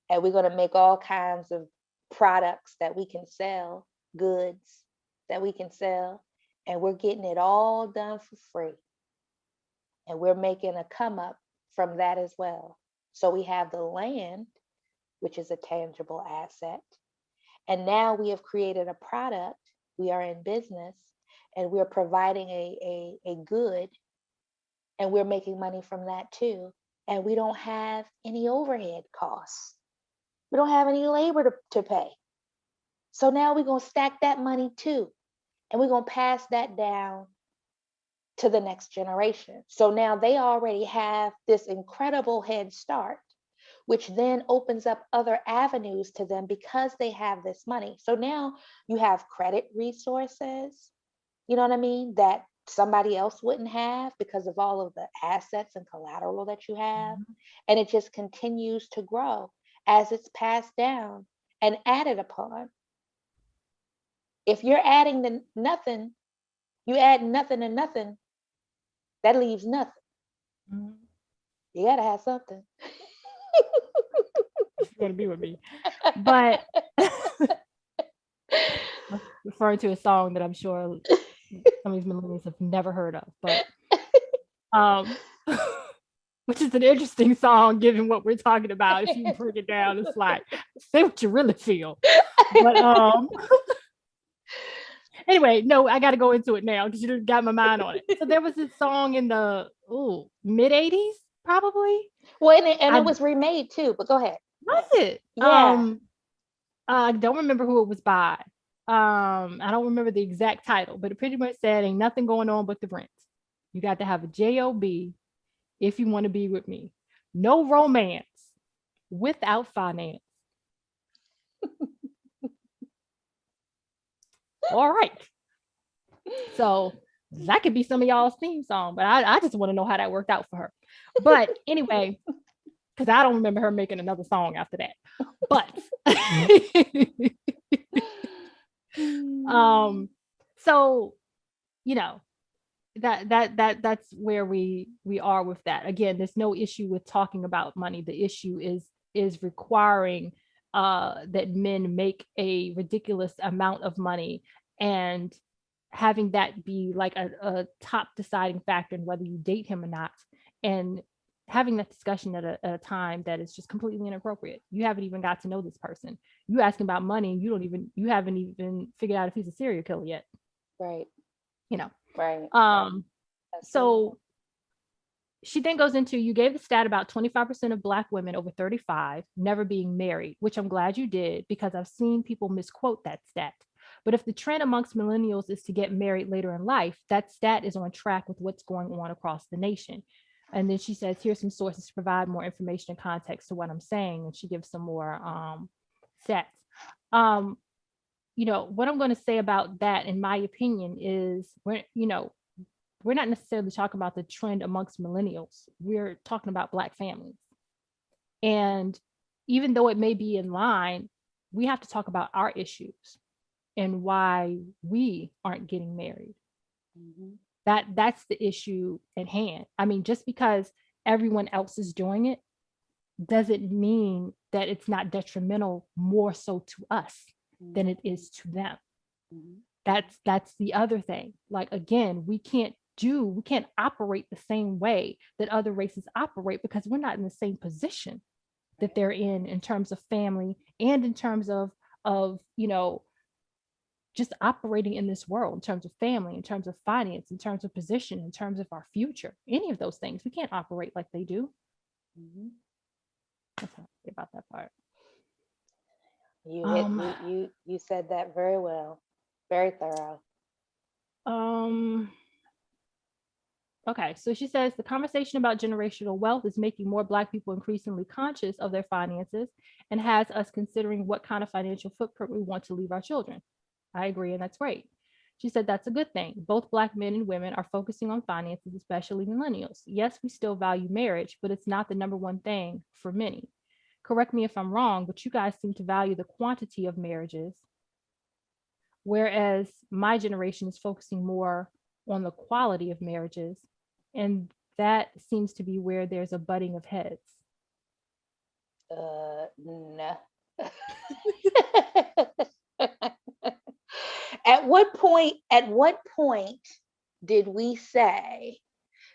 And we're going to make all kinds of products that we can sell, goods that we can sell. And we're getting it all done for free. And we're making a come up from that as well. So we have the land, which is a tangible asset. And now we have created a product. We are in business and we're providing a good, and we're making money from that too. And we don't have any overhead costs. We don't have any labor to pay. So now we're going to stack that money too. And we're going to pass that down to the next generation. So now they already have this incredible head start, which then opens up other avenues to them because they have this money. So now you have credit resources, you know what I mean, that somebody else wouldn't have because of all of the assets and collateral that you have. And it just continues to grow as it's passed down and added upon. If you're adding the nothing, you add nothing to nothing, that leaves nothing. You gotta have something. You want to be with me. But referring to a song that I'm sure some of these millennials have never heard of, but which is an interesting song given what we're talking about. If you break it down, it's like, say what you really feel. But anyway, no, I got to go into it now because you just got my mind on it. So there was this song in the mid 80s, probably. Well, and it was remade too, but go ahead. Was it? Yeah. I don't remember who it was by. I don't remember the exact title, but it pretty much said, ain't nothing going on but the rent. You got to have a job if you want to be with me. No romance, without finance. All right. So that could be some of y'all's theme song, but I just want to know how that worked out for her. But anyway, because I don't remember her making another song after that. But so you know, that's where we are with that. Again, there's no issue with talking about money. The issue is requiring that men make a ridiculous amount of money and having that be like a top deciding factor in whether you date him or not, and having that discussion at a time that is just completely inappropriate. You haven't even got to know this person. You asking about money and you haven't even figured out if he's a serial killer yet. Right. You know. Right. So she then goes into, you gave the stat about 25% of Black women over 35 never being married, which I'm glad you did, because I've seen people misquote that stat. But if the trend amongst millennials is to get married later in life, that stat is on track with what's going on across the nation. And then she says, here's some sources to provide more information and context to what I'm saying. And she gives some more stats. You know, what I'm going to say about that, in my opinion, is we're not necessarily talking about the trend amongst millennials. We're talking about Black families. And even though it may be in line, we have to talk about our issues and why we aren't getting married. Mm-hmm. That's the issue at hand. I mean, just because everyone else is doing it doesn't mean that it's not detrimental more so to us than it is to them. Mm-hmm. That's the other thing. Like, again, we can't operate the same way that other races operate, because we're not in the same position that they're in terms of family and in terms of just operating in this world, in terms of family, in terms of finance, in terms of position, in terms of our future. Any of those things, we can't operate like they do. Mm-hmm. That's how I say about that part. You said that very well, very thorough. Okay, so she says the conversation about generational wealth is making more Black people increasingly conscious of their finances and has us considering what kind of financial footprint we want to leave our children. I agree, and that's great. She said that's a good thing. Both Black men and women are focusing on finances, especially millennials. Yes, we still value marriage, but it's not the number one thing for many. Correct me if I'm wrong, but you guys seem to value the quantity of marriages, whereas my generation is focusing more on the quality of marriages, and that seems to be where there's a butting of heads. No. At what point did we say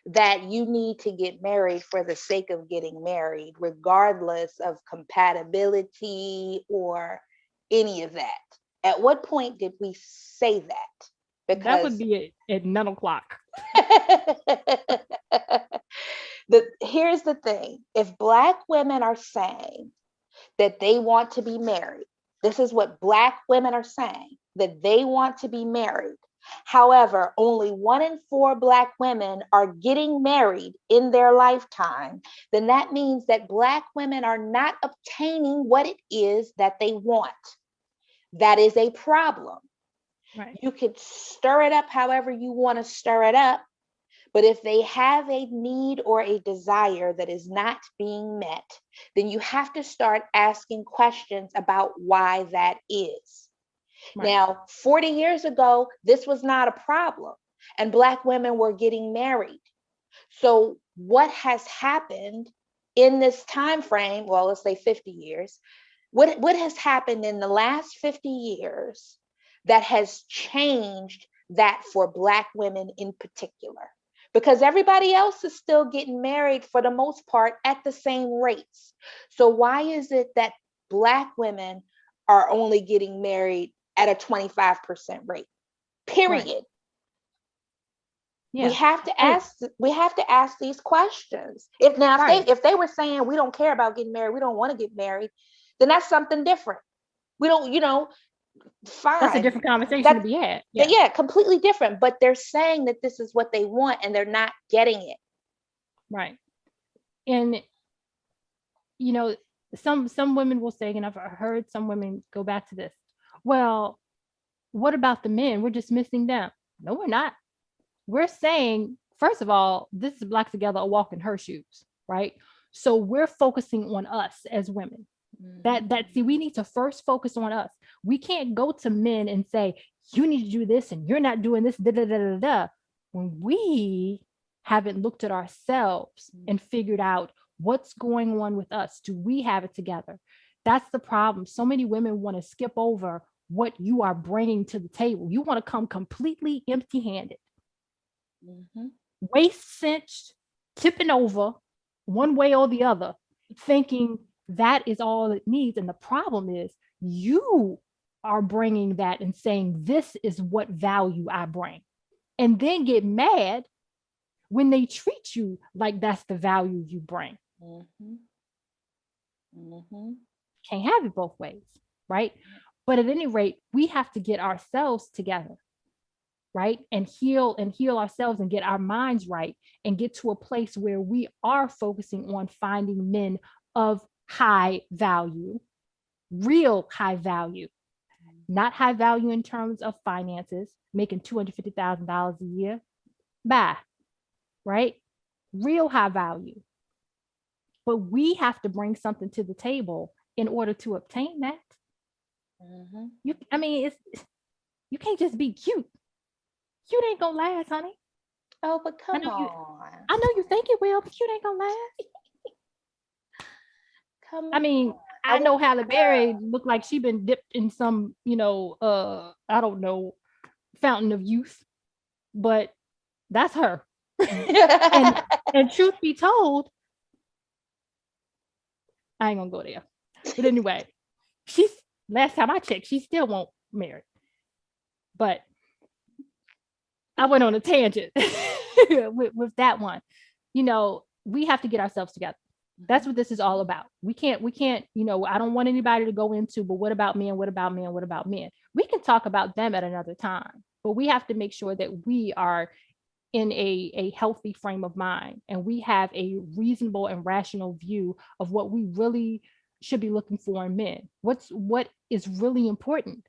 that you need to get married for the sake of getting married, regardless of compatibility or any of that? At what point did we say that? Because that would be at 9 o'clock. Here's the thing. If Black women are saying that they want to be married, this is what Black women are saying, that they want to be married. However, only 1 in 4 Black women are getting married in their lifetime, then that means that Black women are not obtaining what it is that they want. That is a problem. Right. You could stir it up however you want to stir it up, but if they have a need or a desire that is not being met, then you have to start asking questions about why that is. Right. Now, 40 years ago, this was not a problem, and Black women were getting married. So what has happened in this time frame, well, let's say 50 years, what has happened in the last 50 years that has changed that for Black women in particular? Because everybody else is still getting married for the most part at the same rates. So why is it that Black women are only getting married at a 25% rate? Period. Right. Yeah. We have to ask these questions. If they were saying we don't care about getting married, we don't want to get married, then that's something different. We don't, fine. That's a different conversation to be had. Yeah, completely different. But they're saying that this is what they want and they're not getting it. Right. And, some women will say, and I've heard some women go back to this, well, what about the men? We're just missing them. No, we're not. We're saying, first of all, this is Black Together, a walk in her shoes, right? So we're focusing on us as women. See, we need to first focus on us. We can't go to men and say, you need to do this and you're not doing this, da, da, da, da, da, when we haven't looked at ourselves and figured out what's going on with us. Do we have it together? That's the problem. So many women want to skip over what you are bringing to the table. You want to come completely empty-handed, waist cinched, tipping over one way or the other, thinking that is all it needs. And the problem is you are bringing that and saying, this is what value I bring, and then get mad when they treat you like that's the value you bring. Can't have it both ways, right? But at any rate, we have to get ourselves together, right? And heal ourselves and get our minds right and get to a place where we are focusing on finding men of high value, real high value, not high value in terms of finances, making $250,000 a year. Bye, right? Real high value. But we have to bring something to the table in order to obtain that. You can't just be cute. Cute ain't gonna last, honey. Oh, but come on. I know you think it will, but cute ain't gonna last. I know Halle Berry looked like she been dipped in some, I don't know, fountain of youth, but that's her. and truth be told, I ain't gonna go there. But anyway, last time I checked, she still won't marry. But I went on a tangent with that one. We have to get ourselves together. That's what this is all about. We can't, I don't want anybody to go into, but what about men? What about men? What about men? We can talk about them at another time, but we have to make sure that we are in a healthy frame of mind and we have a reasonable and rational view of what we really should be looking for in men. What is really important?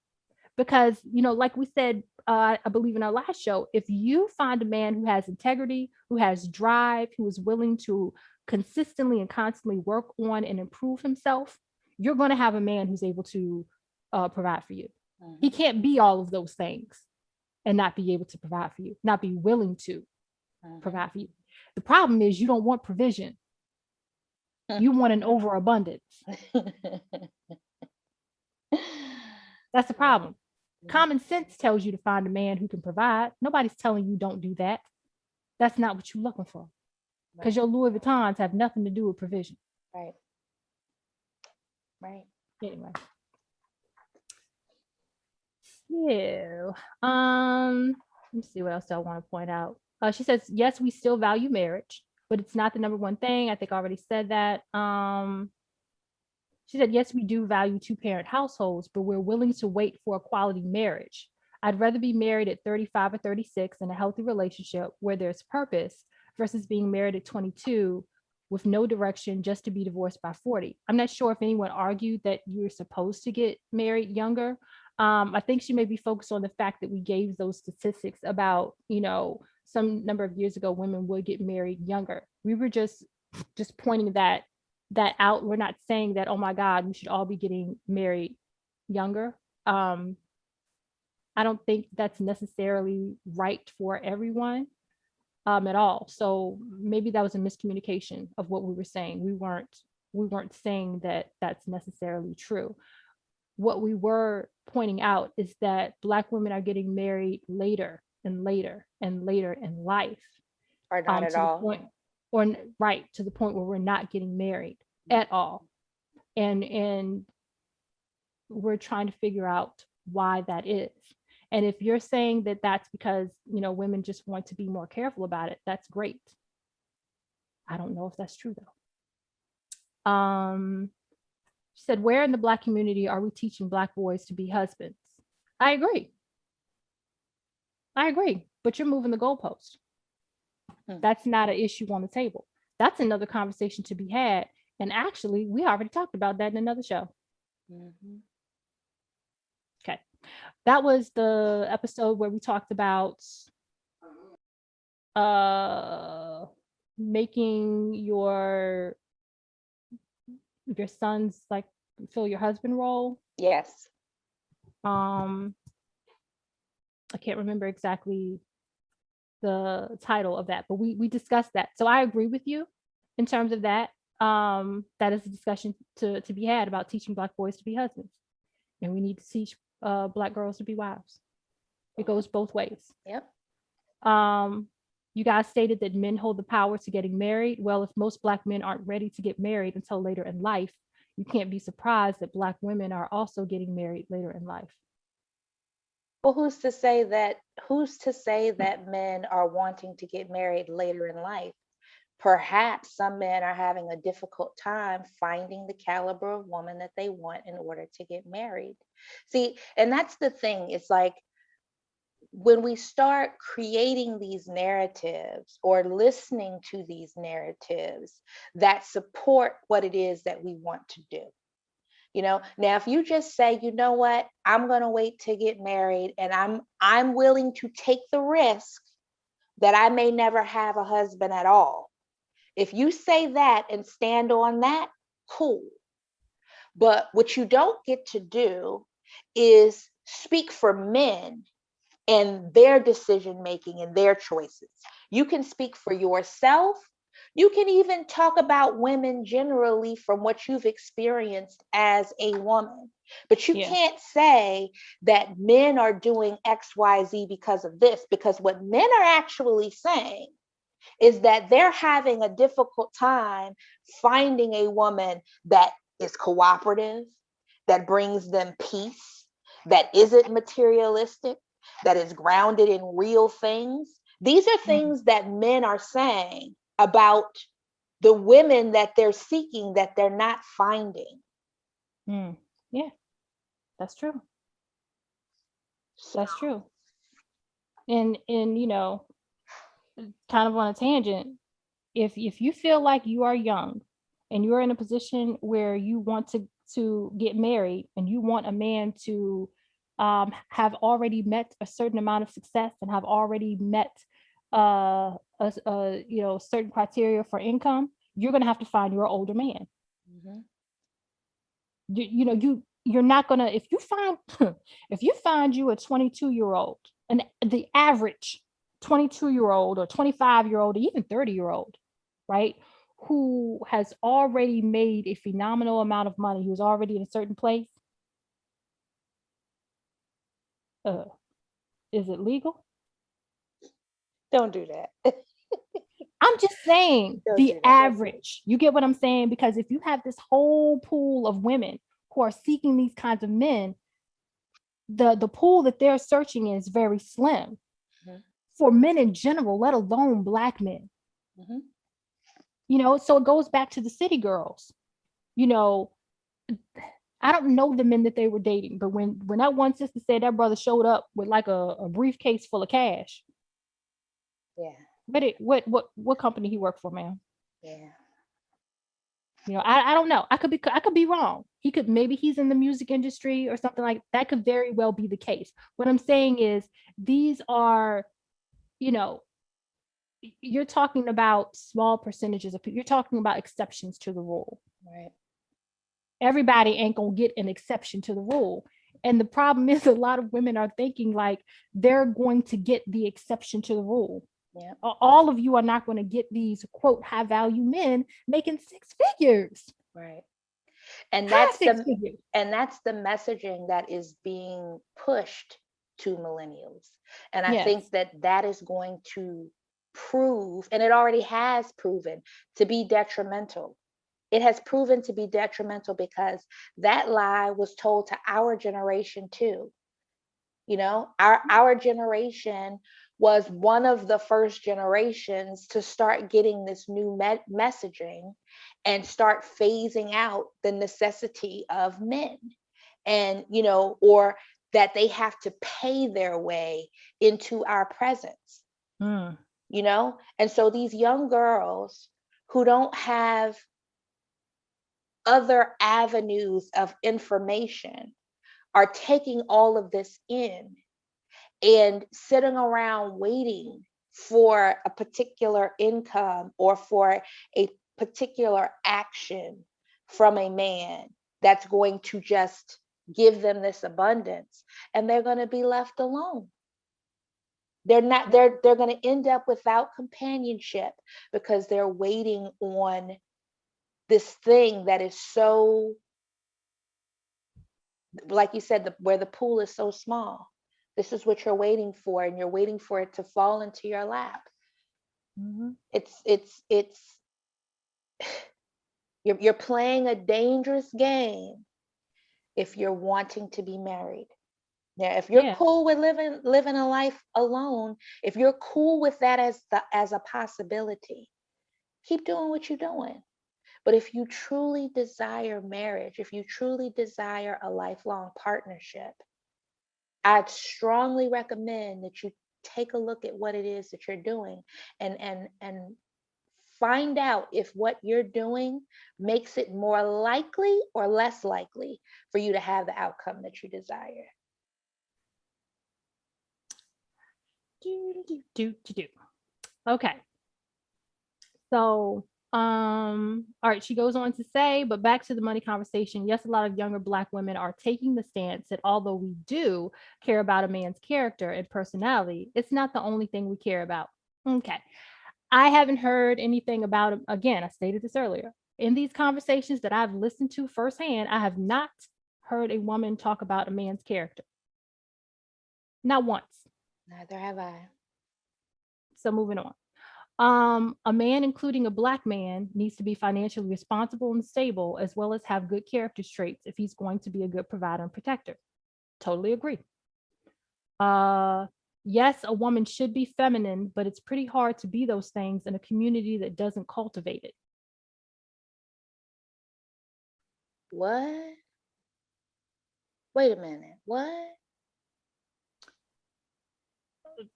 Because, like we said, I believe in our last show, if you find a man who has integrity, who has drive, who is willing to consistently and constantly work on and improve himself, you're going to have a man who's able to provide for you. He can't be all of those things and not be able to provide for you, not be willing to provide for you. The problem is you don't want provision. You want an overabundance. That's the problem. Common sense tells you to find a man who can provide. Nobody's telling you don't do that. That's not what you're looking for. Because your Louis Vuittons have nothing to do with provision. Right. Anyway. Yeah. Let me see what else I want to point out. She says, yes, we still value marriage, but it's not the number one thing. I think I already said that. She said, yes, we do value two-parent households, but we're willing to wait for a quality marriage. I'd rather be married at 35 or 36 in a healthy relationship where there's purpose versus being married at 22 with no direction just to be divorced by 40. I'm not sure if anyone argued that you're supposed to get married younger. I think she may be focused on the fact that we gave those statistics about, some number of years ago, women would get married younger. We were just pointing that out. We're not saying that, oh my God, we should all be getting married younger. I don't think that's necessarily right for everyone at all. So maybe that was a miscommunication of what we were saying. We weren't saying that that's necessarily true. What we were pointing out is that Black women are getting married later and later and later in life. Or not at all. To the point where we're not getting married at all. And we're trying to figure out why that is. And if you're saying that that's because, women just want to be more careful about it, that's great. I don't know if that's true though. She said, where in the Black community are we teaching Black boys to be husbands? I agree, but you're moving the goalpost. That's not an issue on the table. That's another conversation to be had. And actually, we already talked about that in another show. Mm-hmm. Okay. That was the episode where we talked about making your sons like fill your husband role. Yes. I can't remember exactly the title of that, but we discussed that. So I agree with you in terms of that. That is a discussion to be had about teaching Black boys to be husbands, and we need to teach Black girls to be wives. It goes both ways. Yep. You guys stated that men hold the power to getting married. Well, if most Black men aren't ready to get married until later in life, you can't be surprised that Black women are also getting married later in life. Well, who's to say that men are wanting to get married later in life? Perhaps some men are having a difficult time finding the caliber of woman that they want in order to get married. See, and that's the thing. It's like when we start creating these narratives or listening to these narratives that support what it is that we want to do. Now if you just say, you know what, I'm going to wait to get married and I'm willing to take the risk that I may never have a husband at all. If you say that and stand on that, cool. But what you don't get to do is speak for men and their decision making and their choices. You can speak for yourself. You can even talk about women generally from what you've experienced as a woman. But you can't say that men are doing XYZ because of this, because what men are actually saying is that they're having a difficult time finding a woman that is cooperative, that brings them peace, that isn't materialistic, that is grounded in real things. These are things that men are saying about the women that they're seeking that they're not finding. Yeah, that's true. That's true. And kind of on a tangent, if you feel like you are young and you're in a position where you want to get married and you want a man to have already met a certain amount of success and have already met a certain criteria for income, you're going to have to find your older man. Mm-hmm. You're not gonna, if you find you a 22-year-old, and the average 22-year-old or 25-year-old, even 30-year-old, right, who has already made a phenomenal amount of money, who's already in a certain place, is it legal? Don't do that. I'm just saying the average. You get what I'm saying? Because if you have this whole pool of women who are seeking these kinds of men, the pool that they're searching is very slim for men in general, let alone Black men. So it goes back to the city girls. I don't know the men that they were dating, but when that one sister said that brother showed up with like a briefcase full of cash. Yeah. But what company he worked for, ma'am? Yeah. I don't know. I could be wrong. Maybe he's in the music industry or something like that. Could very well be the case. What I'm saying is these are, you're talking about small percentages of people. You're talking about exceptions to the rule. Right. Everybody ain't gonna get an exception to the rule. And the problem is a lot of women are thinking like they're going to get the exception to the rule. Yeah. All of you are not going to get these quote high value men making six figures. Right. And that's the messaging that is being pushed to millennials. And I think that is going to prove, and it already has proven to be detrimental. It has proven to be detrimental because that lie was told to our generation too. Our generation was one of the first generations to start getting this new messaging and start phasing out the necessity of men, and or that they have to pay their way into our presence. And so these young girls who don't have other avenues of information are taking all of this in and sitting around waiting for a particular income or for a particular action from a man that's going to just give them this abundance, and they're going to be left alone. They're going to end up without companionship because they're waiting on this thing that is so, like you said, where the pool is so small. This is what you're waiting for, and you're waiting for it to fall into your lap. Mm-hmm. It's you're playing a dangerous game if you're wanting to be married. Now, if you're cool with living a life alone, if you're cool with that as a possibility, keep doing what you're doing. But if you truly desire marriage, if you truly desire a lifelong partnership, I'd strongly recommend that you take a look at what it is that you're doing and find out if what you're doing makes it more likely or less likely for you to have the outcome that you desire. Okay. So, all right, she goes on to say, but back to the money conversation. Yes, a lot of younger Black women are taking the stance that although we do care about a man's character and personality, it's not the only thing we care about. Okay. I haven't heard anything about him. Again, I stated this earlier. In these conversations that I've listened to firsthand, I have not heard a woman talk about a man's character. Not once. Neither have I. So moving on. A man, including a Black man, needs to be financially responsible and stable, as well as have good character traits if he's going to be a good provider and protector. Totally agree. Yes, a woman should be feminine, but it's pretty hard to be those things in a community that doesn't cultivate it. What? Wait a minute. What?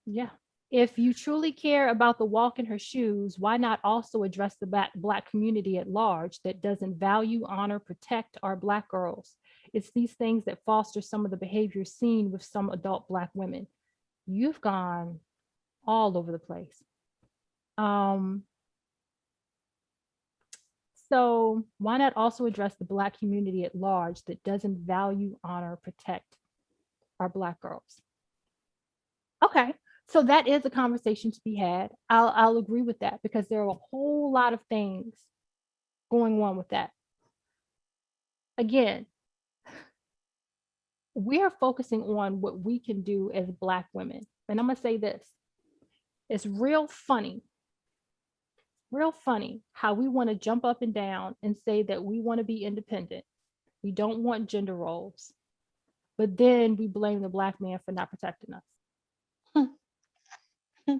Yeah. If you truly care about the walk in her shoes, why not also address the Black community at large that doesn't value, honor, protect our Black girls? It's these things that foster some of the behaviors seen with some adult Black women. You've gone all over the place. So why not also address the Black community at large that doesn't value, honor, protect our Black girls? Okay, so that is a conversation to be had. I'll agree with that because there are a whole lot of things going on with that. Again, we are focusing on what we can do as Black women. And I'm gonna say this, it's real funny how we want to jump up and down and say that we want to be independent. We don't want gender roles, but then we blame the Black man for not protecting us.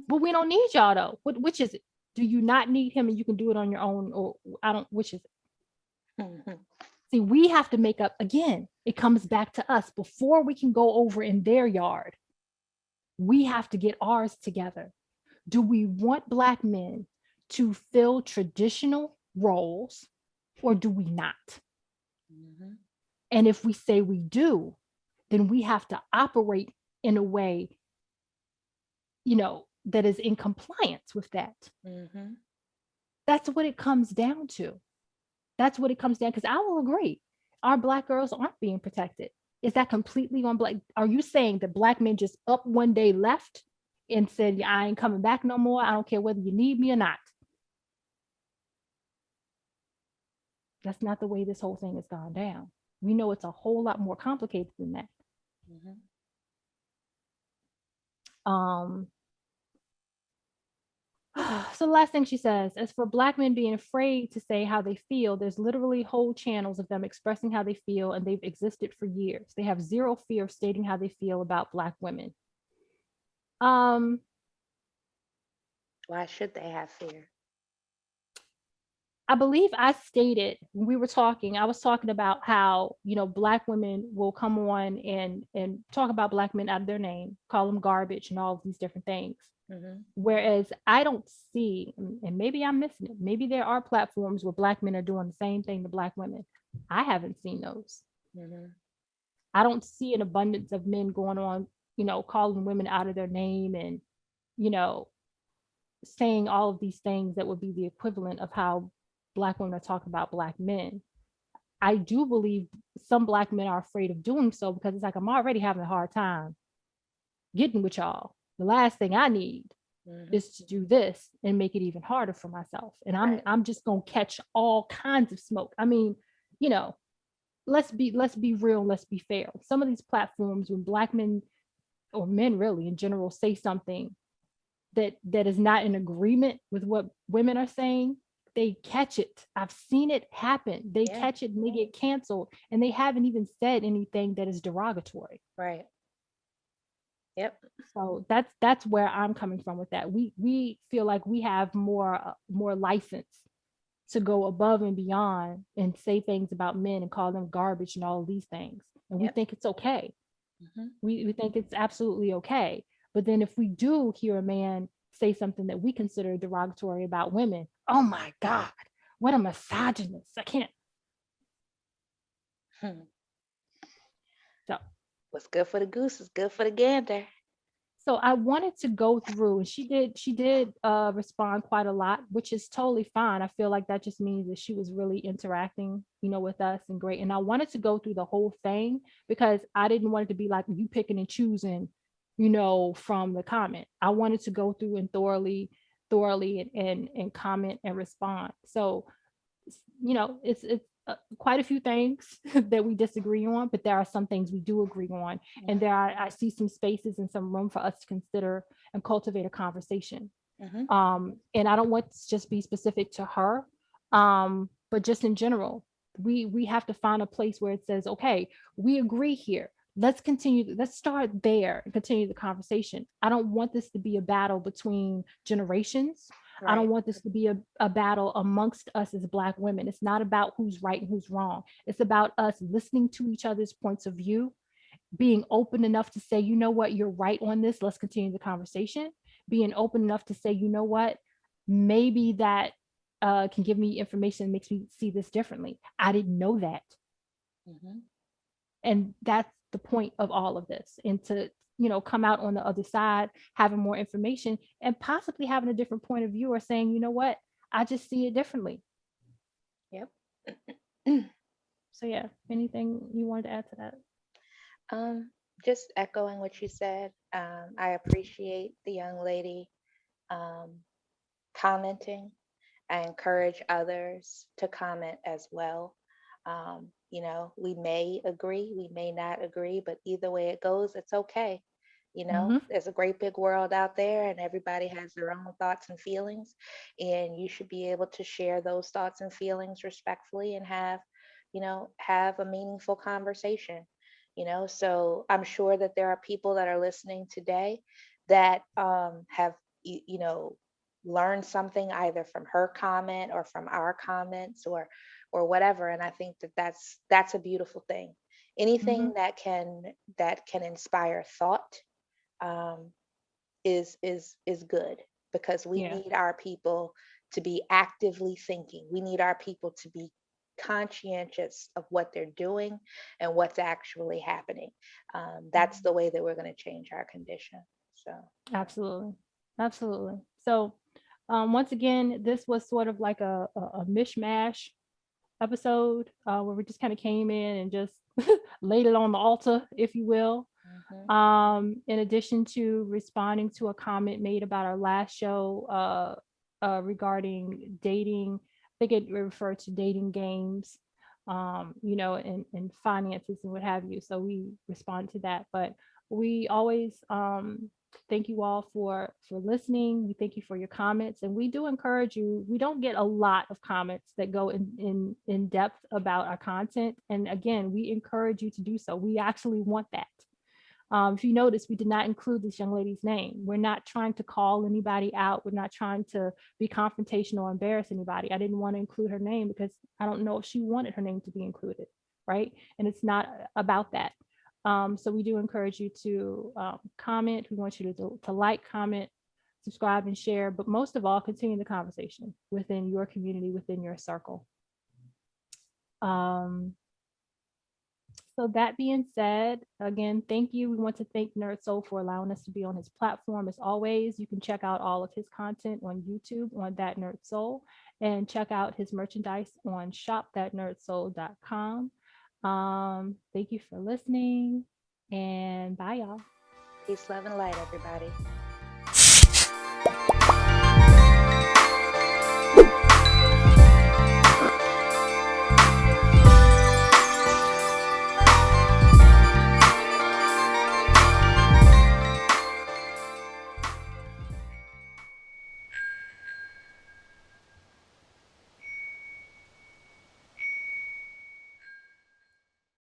But we don't need y'all though. Which is it? Do you not need him and you can do it on your own? Or which is it? See, we have to make up again. It comes back to us before we can go over in their yard. We have to get ours together. Do we want Black men to fill traditional roles or do we not? Mm-hmm. And if we say we do, then we have to operate in a way, that is in compliance with that. Mm-hmm. That's what it comes down to. Because I will agree, our Black girls aren't being protected. Is that completely on Black? Are you saying that Black men just up one day left and said, yeah, I ain't coming back no more. I don't care whether you need me or not. That's not the way this whole thing has gone down. We know it's a whole lot more complicated than that. Mm-hmm. So the last thing she says, as for Black men being afraid to say how they feel, there's literally whole channels of them expressing how they feel, and they've existed for years. They have zero fear of stating how they feel about Black women. Why should they have fear? I believe I stated when we were talking, I was talking about how, Black women will come on and talk about Black men out of their name, call them garbage and all of these different things. Mm-hmm. Whereas I don't see, and maybe I'm missing it, maybe there are platforms where Black men are doing the same thing to Black women. I haven't seen those. Mm-hmm. I don't see an abundance of men going on, calling women out of their name and, you know, saying all of these things that would be the equivalent of how Black women are talking about Black men. I do believe some Black men are afraid of doing so because it's like, I'm already having a hard time getting with y'all. The last thing I need is to do this and make it even harder for myself. And I'm just gonna catch all kinds of smoke. I mean, you know, let's be real, let's be fair. Some of these platforms, when Black men or men really in general say something that is not in agreement with what women are saying, they catch it. I've seen it happen. They catch it and they get canceled, and they haven't even said anything that is derogatory. Right. Yep. So that's where I'm coming from with that. We feel like we have more license to go above and beyond and say things about men and call them garbage and all of these things, and we think it's okay. We think it's absolutely okay. But then if we do hear a man say something that we consider derogatory about women, oh my God, what a misogynist. I can't. So what's good for the goose is good for the gander. So I wanted to go through, and she did respond quite a lot, which is totally fine. I feel like that just means that she was really interacting, with us, and great. And I wanted to go through the whole thing because I didn't want it to be like you picking and choosing, from the comment. I wanted to go through and thoroughly and comment and respond. So, it's quite a few things that we disagree on, but there are some things we do agree on. And I see some spaces and some room for us to consider and cultivate a conversation. And I don't want to just be specific to her, but just in general, we have to find a place where it says, okay, we agree here. Let's start there and continue the conversation. I don't want this to be a battle between generations. I don't want this to be a battle amongst us as Black women. It's not about who's right and who's wrong. It's about us listening to each other's points of view, being open enough to say, you know what, you're right on this. Let's continue the conversation. Being open enough to say, you know what, maybe that can give me information that makes me see this differently. I didn't know that. And that's the point of all of this. And to come out on the other side having more information and possibly having a different point of view, or saying, you know what, I just see it differently. Yep. So yeah, anything you wanted to add to that? Just echoing what you said. I appreciate the young lady commenting. I encourage others to comment as well. We may agree, we may not agree, but either way it goes, it's okay. There's a great big world out there, and everybody has their own thoughts and feelings, and you should be able to share those thoughts and feelings respectfully and have a meaningful conversation. So I'm sure that there are people that are listening today that have learned something either from her comment or from our comments or whatever. And I think that that's a beautiful thing. Anything that can inspire thought is good, because we need our people to be actively thinking. We need our people to be conscientious of what they're doing and what's actually happening. That's the way that we're going to change our condition. So absolutely. So once again, this was sort of like a mishmash episode where we just kind of came in and just laid it on the altar, if you will. In addition to responding to a comment made about our last show regarding dating, I think it referred to dating games, and finances and what have you. So we respond to that, but we always thank you all for listening. We thank you for your comments, and we do encourage you. We don't get a lot of comments that go in depth about our content, and again, we encourage you to do so. We actually want that. If you notice, we did not include this young lady's name. We're not trying to call anybody out. We're not trying to be confrontational or embarrass anybody. I didn't want to include her name because I don't know if she wanted her name to be included, right? And it's not about that. So we do encourage you to comment. We want you to like, comment, subscribe, and share. But most of all, continue the conversation within your community, within your circle. So that being said, again, thank you. We want to thank NERDSoul for allowing us to be on his platform. As always, you can check out all of his content on YouTube on ThatNERDSoul, and check out his merchandise on shop.thatnerdsoul.com. Thank you for listening, and bye, y'all. Peace, love, and light, everybody.